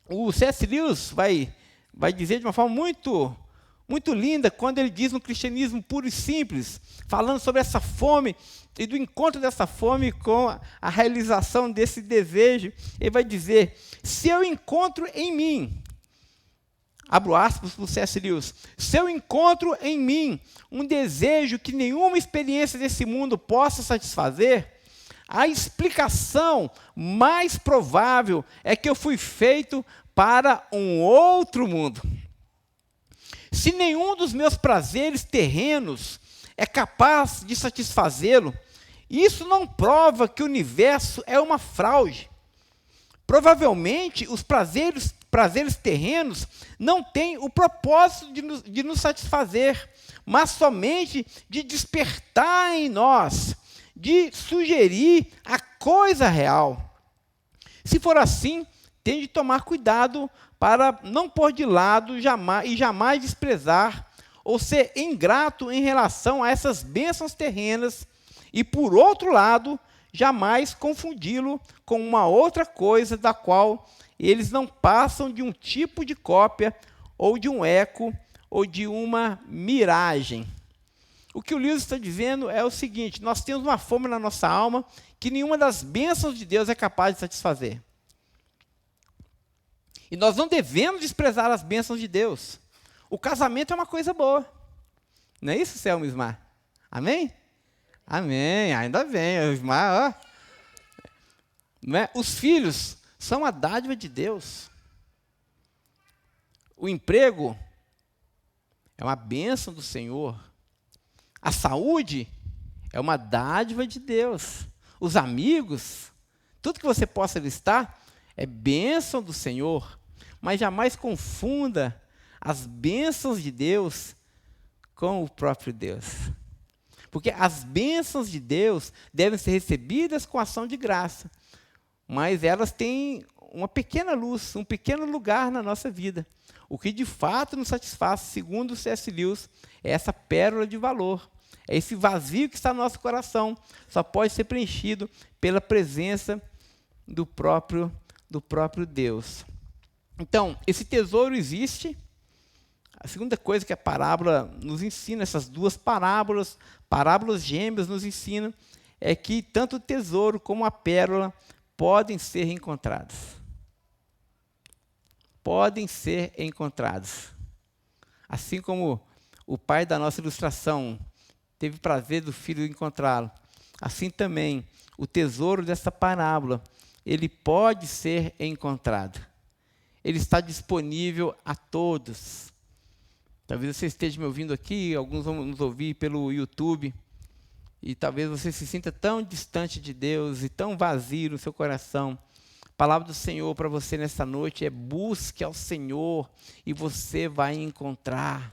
O C.S. Lewis vai dizer de uma forma muito linda, quando ele diz no cristianismo puro e simples, falando sobre essa fome e do encontro dessa fome com a realização desse desejo, ele vai dizer: se eu encontro em mim, abro aspas para o C.S. Lewis, se eu encontro em mim um desejo que nenhuma experiência desse mundo possa satisfazer, a explicação mais provável é que eu fui feito para um outro mundo. Se nenhum dos meus prazeres terrenos é capaz de satisfazê-lo, isso não prova que o universo é uma fraude. Provavelmente, os prazeres terrenos não têm o propósito de nos satisfazer, mas somente de despertar em nós, de sugerir a coisa real. Se for assim, tem de tomar cuidado para não pôr de lado jamais desprezar ou ser ingrato em relação a essas bênçãos terrenas e, por outro lado, jamais confundi-lo com uma outra coisa da qual eles não passam de um tipo de cópia ou de um eco ou de uma miragem. O que o Lewis está dizendo é o seguinte: nós temos uma fome na nossa alma que nenhuma das bênçãos de Deus é capaz de satisfazer. E nós não devemos desprezar as bênçãos de Deus. O casamento é uma coisa boa. Não é isso, Selma Ismar? Amém? Amém, ainda bem. Ismar, ó. Não é? Os filhos são a dádiva de Deus. O emprego é uma bênção do Senhor. A saúde é uma dádiva de Deus. Os amigos, tudo que você possa listar, é bênção do Senhor, mas jamais confunda as bênçãos de Deus com o próprio Deus. Porque as bênçãos de Deus devem ser recebidas com ação de graça, mas elas têm uma pequena luz, um pequeno lugar na nossa vida. O que de fato nos satisfaz, segundo o C.S. Lewis, é essa pérola de valor. É esse vazio que está no nosso coração, só pode ser preenchido pela presença do próprio Deus. Então, esse tesouro existe. A segunda coisa que a parábola nos ensina, essas duas parábolas gêmeas nos ensinam, é que tanto o tesouro como a pérola podem ser encontrados. Podem ser encontrados. Assim como o pai da nossa ilustração teve prazer do filho encontrá-lo, assim também o tesouro dessa parábola, ele pode ser encontrado. Ele está disponível a todos. Talvez você esteja me ouvindo aqui, alguns vão nos ouvir pelo YouTube, e talvez você se sinta tão distante de Deus e tão vazio no seu coração. A palavra do Senhor para você nessa noite é: busque ao Senhor e você vai encontrar.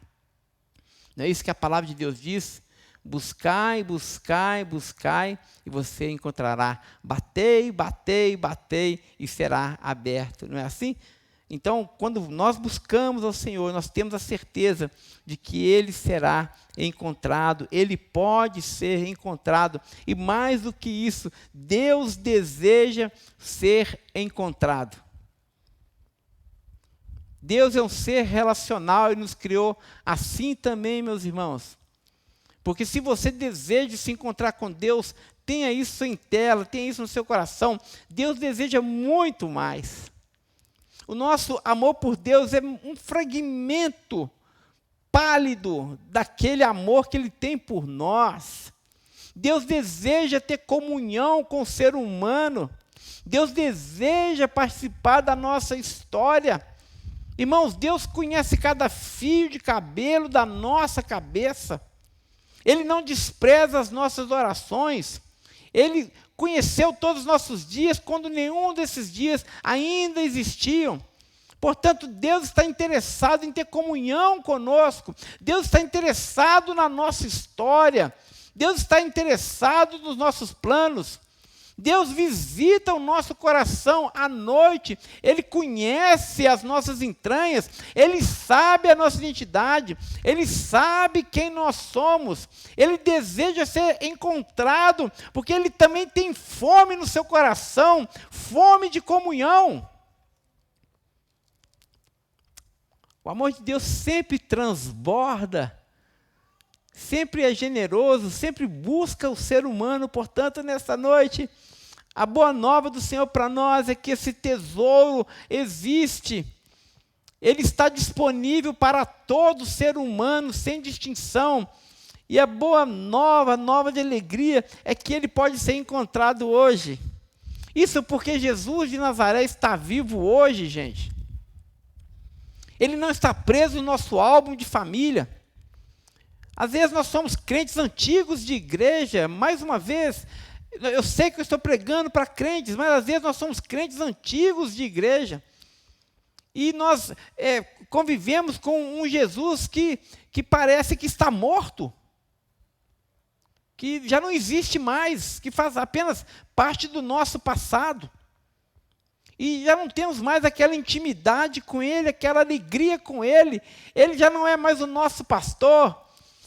Não é isso que a palavra de Deus diz? Buscai, buscai, buscai, e você encontrará. Batei, batei, batei, e será aberto. Não é assim? Então, quando nós buscamos ao Senhor, nós temos a certeza de que Ele será encontrado, Ele pode ser encontrado. E mais do que isso, Deus deseja ser encontrado. Deus é um ser relacional e nos criou assim também, meus irmãos. Porque se você deseja se encontrar com Deus, tenha isso em tela, tenha isso no seu coração. Deus deseja muito mais. O nosso amor por Deus é um fragmento pálido daquele amor que Ele tem por nós. Deus deseja ter comunhão com o ser humano. Deus deseja participar da nossa história. Irmãos, Deus conhece cada fio de cabelo da nossa cabeça. Ele não despreza as nossas orações. Ele conheceu todos os nossos dias quando nenhum desses dias ainda existiam. Portanto, Deus está interessado em ter comunhão conosco. Deus está interessado na nossa história. Deus está interessado nos nossos planos. Deus visita o nosso coração à noite, Ele conhece as nossas entranhas, Ele sabe a nossa identidade, Ele sabe quem nós somos, Ele deseja ser encontrado, porque Ele também tem fome no seu coração, fome de comunhão. O amor de Deus sempre transborda, sempre é generoso, sempre busca o ser humano. Portanto, nessa noite, a boa nova do Senhor para nós é que esse tesouro existe. Ele está disponível para todo ser humano, sem distinção. E a boa nova, nova de alegria, é que ele pode ser encontrado hoje. Isso porque Jesus de Nazaré está vivo hoje, gente. Ele não está preso no nosso álbum de família. Às vezes nós somos crentes antigos de igreja, mais uma vez, eu sei que eu estou pregando para crentes, mas às vezes nós somos crentes antigos de igreja. E nós convivemos com um Jesus que parece que está morto, que já não existe mais, que faz apenas parte do nosso passado. E já não temos mais aquela intimidade com Ele, aquela alegria com Ele. Ele já não é mais o nosso pastor.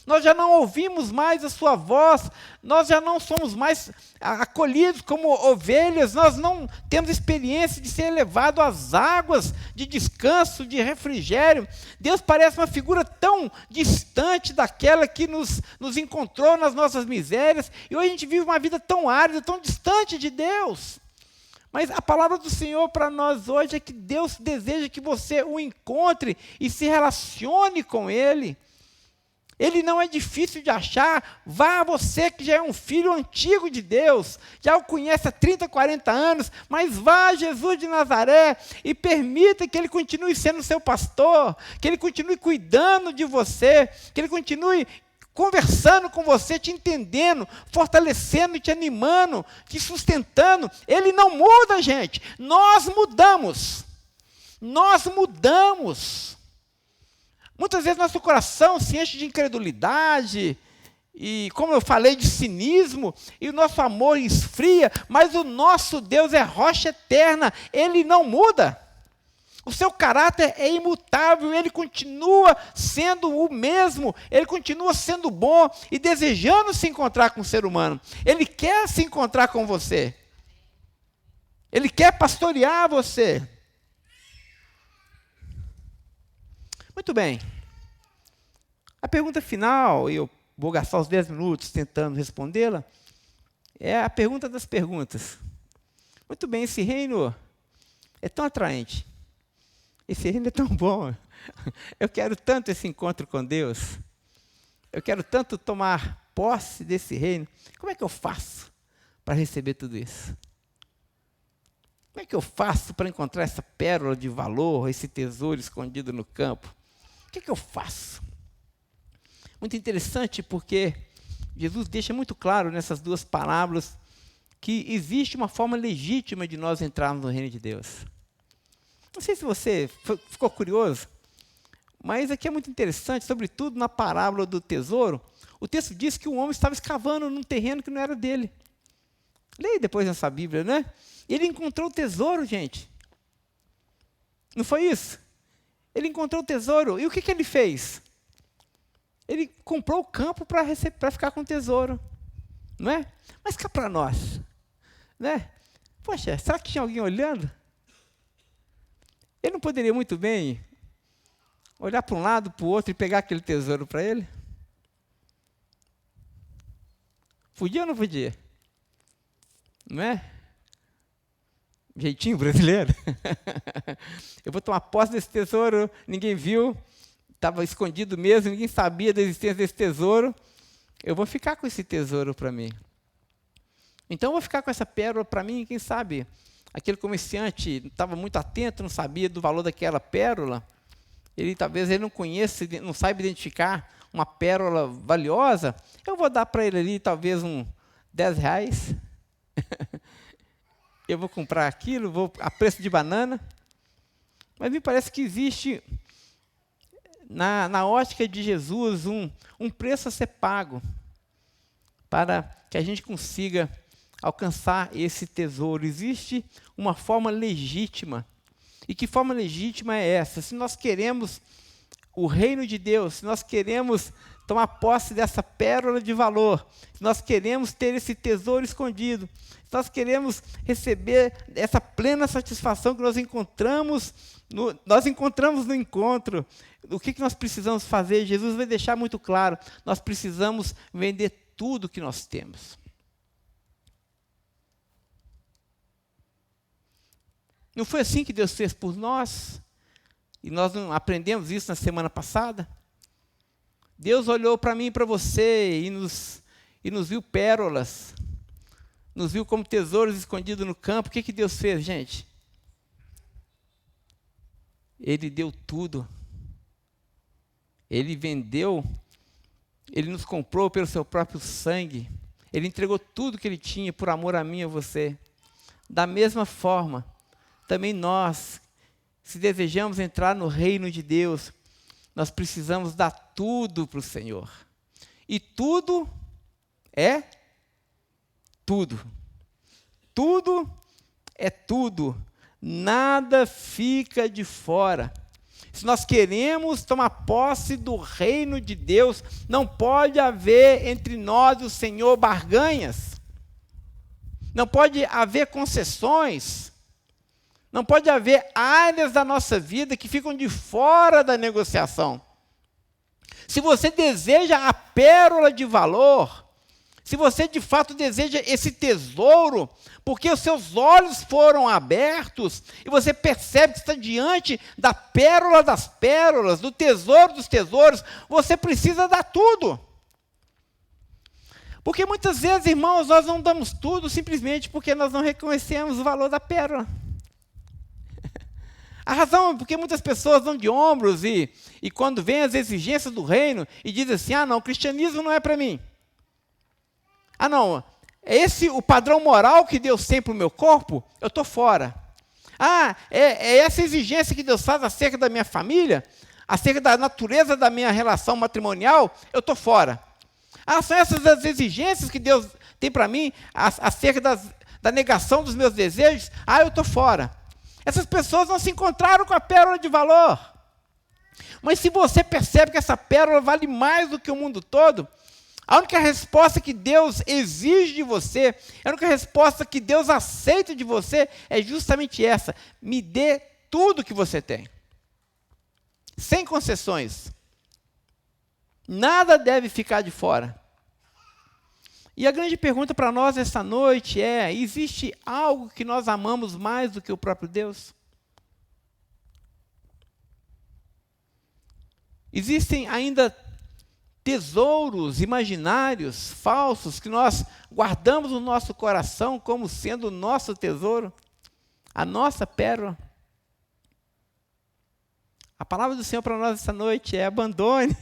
Nós já não ouvimos mais a sua voz, nós já não somos mais acolhidos como ovelhas, nós não temos experiência de ser levado às águas de descanso, de refrigério. Deus parece uma figura tão distante daquela que nos encontrou nas nossas misérias, e hoje a gente vive uma vida tão árida, tão distante de Deus. Mas a palavra do Senhor para nós hoje é que Deus deseja que você o encontre e se relacione com Ele. Ele não é difícil de achar. Vá você que já é um filho antigo de Deus, já o conhece há 30, 40 anos, mas vá a Jesus de Nazaré e permita que Ele continue sendo seu pastor, que Ele continue cuidando de você, que Ele continue conversando com você, te entendendo, fortalecendo, te animando, te sustentando. Ele não muda, gente. Nós mudamos. Nós mudamos. Muitas vezes nosso coração se enche de incredulidade e, como eu falei, de cinismo, e o nosso amor esfria, mas o nosso Deus é rocha eterna, Ele não muda. O seu caráter é imutável, Ele continua sendo o mesmo, Ele continua sendo bom e desejando se encontrar com o ser humano. Ele quer se encontrar com você. Ele quer pastorear você. Muito bem. A pergunta final, e eu vou gastar os 10 minutos tentando respondê-la, é a pergunta das perguntas. Muito bem, esse reino é tão atraente. Esse reino é tão bom. Eu quero tanto esse encontro com Deus. Eu quero tanto tomar posse desse reino. Como é que eu faço para receber tudo isso? Como é que eu faço para encontrar essa pérola de valor, esse tesouro escondido no campo? O que é que eu faço? Muito interessante, porque Jesus deixa muito claro nessas duas parábolas que existe uma forma legítima de nós entrarmos no reino de Deus. Não sei se você ficou curioso, mas aqui é muito interessante, sobretudo na parábola do tesouro. O texto diz que o homem estava escavando num terreno que não era dele. Leia depois nessa Bíblia, né? Ele encontrou o tesouro, gente. Não foi isso? Ele encontrou o tesouro. E o que ele fez? Ele comprou o campo para ficar com o tesouro. Não é? Mas cá para nós. Né? Poxa, será que tinha alguém olhando? Ele não poderia muito bem olhar para um lado, para o outro e pegar aquele tesouro para ele? Podia ou não podia? Não é? Jeitinho brasileiro. Eu vou tomar posse desse tesouro, ninguém viu, estava escondido mesmo, ninguém sabia da existência desse tesouro. Eu vou ficar com esse tesouro para mim. Então eu vou ficar com essa pérola para mim, quem sabe aquele comerciante estava muito atento, não sabia do valor daquela pérola. Talvez ele não conheça, não saiba identificar uma pérola valiosa. Eu vou dar para ele ali talvez R$10. Eu vou comprar aquilo, a preço de banana. Mas me parece que existe, na ótica de Jesus, um preço a ser pago para que a gente consiga alcançar esse tesouro. Existe uma forma legítima. E que forma legítima é essa? Se nós queremos o reino de Deus, se nós queremos tomar posse dessa pérola de valor, se nós queremos ter esse tesouro escondido, se nós queremos receber essa plena satisfação que nós encontramos no encontro, o que nós precisamos fazer? Jesus vai deixar muito claro, nós precisamos vender tudo que nós temos. Não foi assim que Deus fez por nós? E nós não aprendemos isso na semana passada? Deus olhou para mim e para você e nos viu pérolas, nos viu como tesouros escondidos no campo. O que Deus fez, gente? Ele deu tudo. Ele vendeu, Ele nos comprou pelo seu próprio sangue. Ele entregou tudo que Ele tinha por amor a mim e a você. Da mesma forma, também nós, se desejamos entrar no reino de Deus, nós precisamos dar tudo para o Senhor. E tudo é tudo. Tudo é tudo. Nada fica de fora. Se nós queremos tomar posse do reino de Deus, não pode haver entre nós e o Senhor barganhas. Não pode haver concessões. Não pode haver áreas da nossa vida que ficam de fora da negociação. Se você deseja a pérola de valor, se você de fato deseja esse tesouro, porque os seus olhos foram abertos e você percebe que está diante da pérola das pérolas, do tesouro dos tesouros, você precisa dar tudo. Porque muitas vezes, irmãos, nós não damos tudo simplesmente porque nós não reconhecemos o valor da pérola. A razão é porque muitas pessoas dão de ombros e quando vem as exigências do reino e dizem assim, não, o cristianismo não é para mim. Não, é esse o padrão moral que Deus tem para o meu corpo? Eu estou fora. É essa exigência que Deus faz acerca da minha família, acerca da natureza da minha relação matrimonial? Eu estou fora. São essas as exigências que Deus tem para mim acerca da negação dos meus desejos? Eu estou fora. Essas pessoas não se encontraram com a pérola de valor. Mas se você percebe que essa pérola vale mais do que o mundo todo, a única resposta que Deus exige de você, a única resposta que Deus aceita de você é justamente essa: me dê tudo que você tem. Sem concessões. Nada deve ficar de fora. E a grande pergunta para nós esta noite é: existe algo que nós amamos mais do que o próprio Deus? Existem ainda tesouros imaginários, falsos, que nós guardamos no nosso coração como sendo o nosso tesouro, a nossa pérola? A palavra do Senhor para nós esta noite é: abandone,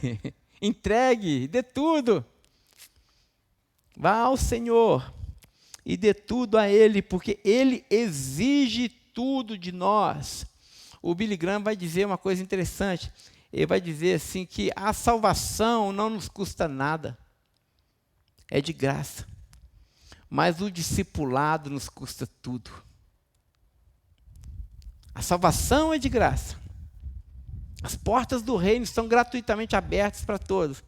entregue, dê tudo. Vá ao Senhor e dê tudo a Ele, porque Ele exige tudo de nós. O Billy Graham vai dizer uma coisa interessante. Ele vai dizer assim que a salvação não nos custa nada. É de graça. Mas o discipulado nos custa tudo. A salvação é de graça. As portas do reino estão gratuitamente abertas para todos.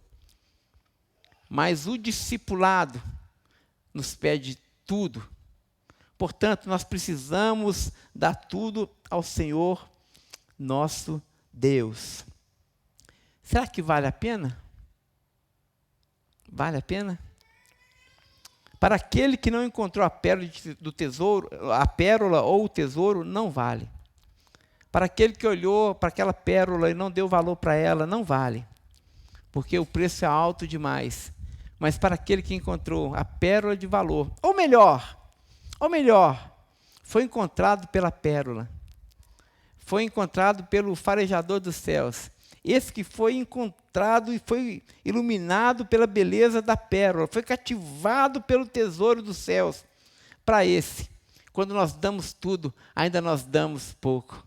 Mas o discipulado nos pede tudo. Portanto, nós precisamos dar tudo ao Senhor, nosso Deus. Será que vale a pena? Vale a pena? Para aquele que não encontrou a pérola do tesouro, a pérola ou o tesouro, não vale. Para aquele que olhou para aquela pérola e não deu valor para ela, não vale. Porque o preço é alto demais. Mas para aquele que encontrou a pérola de valor, ou melhor, foi encontrado pela pérola, foi encontrado pelo farejador dos céus, esse que foi encontrado e foi iluminado pela beleza da pérola, foi cativado pelo tesouro dos céus. Para esse, quando nós damos tudo, ainda nós damos pouco.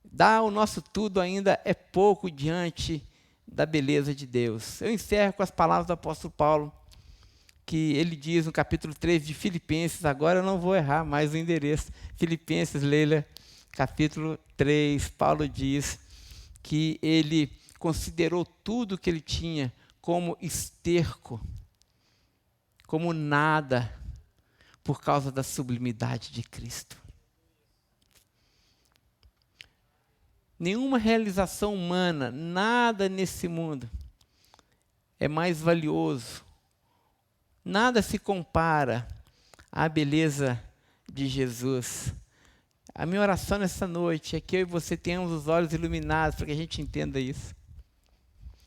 Dar o nosso tudo ainda é pouco diante da beleza de Deus. Eu encerro com as palavras do apóstolo Paulo, que ele diz no capítulo 3 de Filipenses, agora eu não vou errar mais o endereço, Filipenses, Leila, capítulo 3, Paulo diz que ele considerou tudo que ele tinha como esterco, como nada, por causa da sublimidade de Cristo. Nenhuma realização humana, nada nesse mundo é mais valioso, nada se compara à beleza de Jesus. A minha oração nessa noite é que eu e você tenhamos os olhos iluminados para que a gente entenda isso.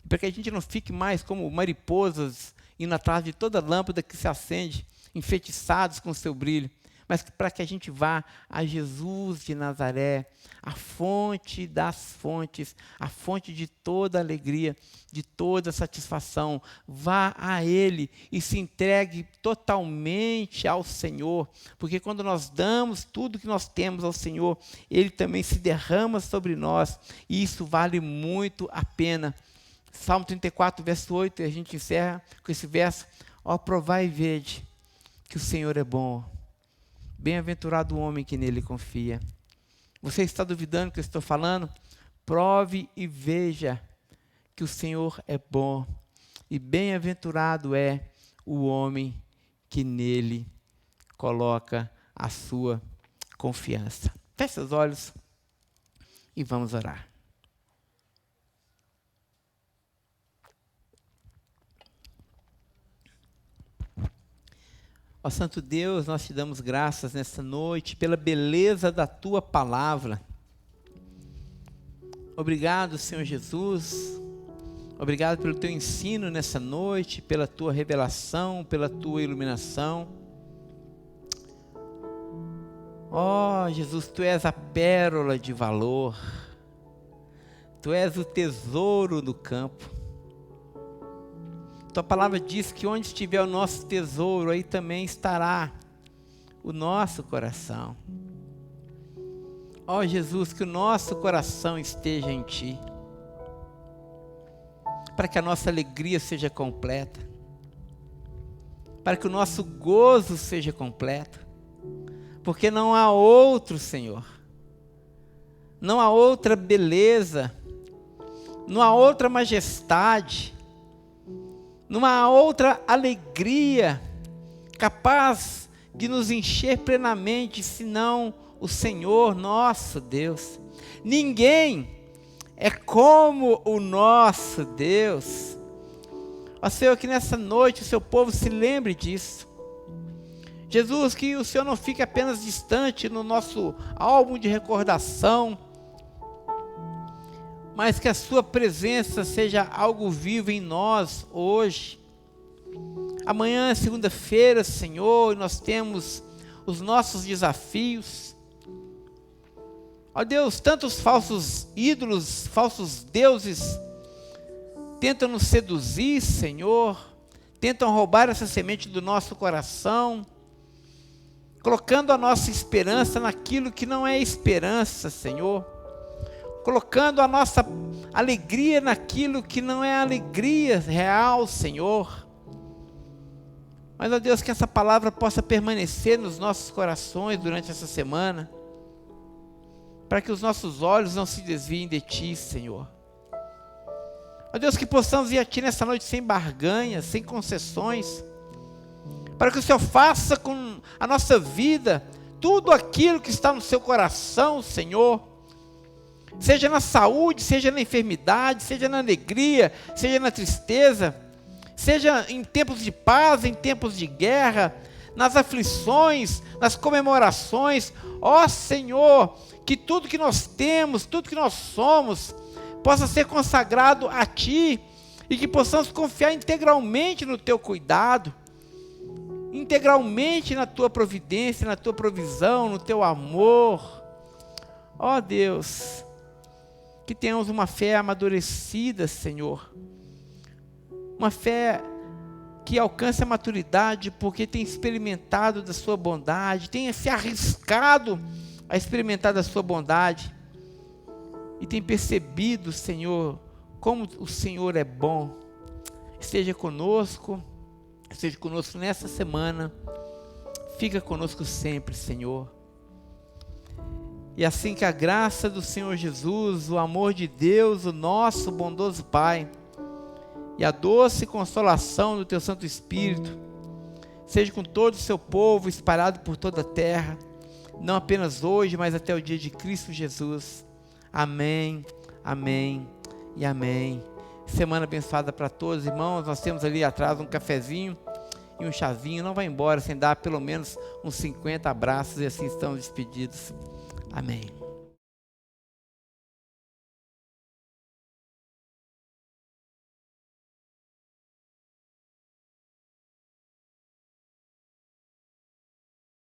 Para que a gente não fique mais como mariposas indo atrás de toda lâmpada que se acende, enfeitiçados com o seu brilho, mas para que a gente vá a Jesus de Nazaré, a fonte das fontes, a fonte de toda alegria, de toda satisfação. Vá a Ele e se entregue totalmente ao Senhor, porque quando nós damos tudo que nós temos ao Senhor, Ele também se derrama sobre nós, e isso vale muito a pena. Salmo 34, verso 8, e a gente encerra com esse verso: ó, provai e vede que o Senhor é bom. Bem-aventurado o homem que nele confia. Você está duvidando do que eu estou falando? Prove e veja que o Senhor é bom. E bem-aventurado é o homem que nele coloca a sua confiança. Feche seus olhos e vamos orar. Ó Santo Deus, nós te damos graças nessa noite pela beleza da Tua palavra. Obrigado, Senhor Jesus. Obrigado pelo Teu ensino nessa noite, pela Tua revelação, pela Tua iluminação. Ó Jesus, Tu és a pérola de valor. Tu és o tesouro do campo. Tua palavra diz que onde estiver o nosso tesouro, aí também estará o nosso coração. Ó Jesus, que o nosso coração esteja em Ti, para que a nossa alegria seja completa, para que o nosso gozo seja completo, porque não há outro, Senhor, não há outra beleza, não há outra majestade, não há outra alegria capaz de nos encher plenamente, senão o Senhor nosso Deus. Ninguém é como o nosso Deus. Ó Senhor, que nessa noite o seu povo se lembre disso. Jesus, que o Senhor não fique apenas distante no nosso álbum de recordação, mas que a sua presença seja algo vivo em nós hoje. Amanhã é segunda-feira, Senhor, e nós temos os nossos desafios. Ó Deus, tantos falsos ídolos, falsos deuses tentam nos seduzir, Senhor, tentam roubar essa semente do nosso coração, colocando a nossa esperança naquilo que não é esperança, Senhor, colocando a nossa alegria naquilo que não é alegria real, Senhor. Mas, ó Deus, que essa palavra possa permanecer nos nossos corações durante essa semana, para que os nossos olhos não se desviem de Ti, Senhor. Ó Deus, que possamos ir a Ti nessa noite sem barganhas, sem concessões, para que o Senhor faça com a nossa vida tudo aquilo que está no Seu coração, Senhor. Seja na saúde, seja na enfermidade, seja na alegria, seja na tristeza, seja em tempos de paz, em tempos de guerra, nas aflições, nas comemorações. Ó Senhor, que tudo que nós temos, tudo que nós somos, possa ser consagrado a Ti, e que possamos confiar integralmente no Teu cuidado, integralmente na Tua providência, na Tua provisão, no Teu amor. Ó Deus, que tenhamos uma fé amadurecida, Senhor, uma fé que alcance a maturidade, porque tem experimentado da Sua bondade, tem se arriscado a experimentar da Sua bondade, e tem percebido, Senhor, como o Senhor é bom. Esteja conosco, Seja conosco nessa semana. Fica conosco sempre, Senhor. E assim que a graça do Senhor Jesus, o amor de Deus, o nosso bondoso Pai, e a doce consolação do Teu Santo Espírito, seja com todo o Seu povo espalhado por toda a terra, não apenas hoje, mas até o dia de Cristo Jesus. Amém, amém e amém. Semana abençoada para todos, irmãos. Nós temos ali atrás um cafezinho e um chazinho. Não vai embora sem dar pelo menos uns 50 abraços, e assim estamos despedidos. Amém.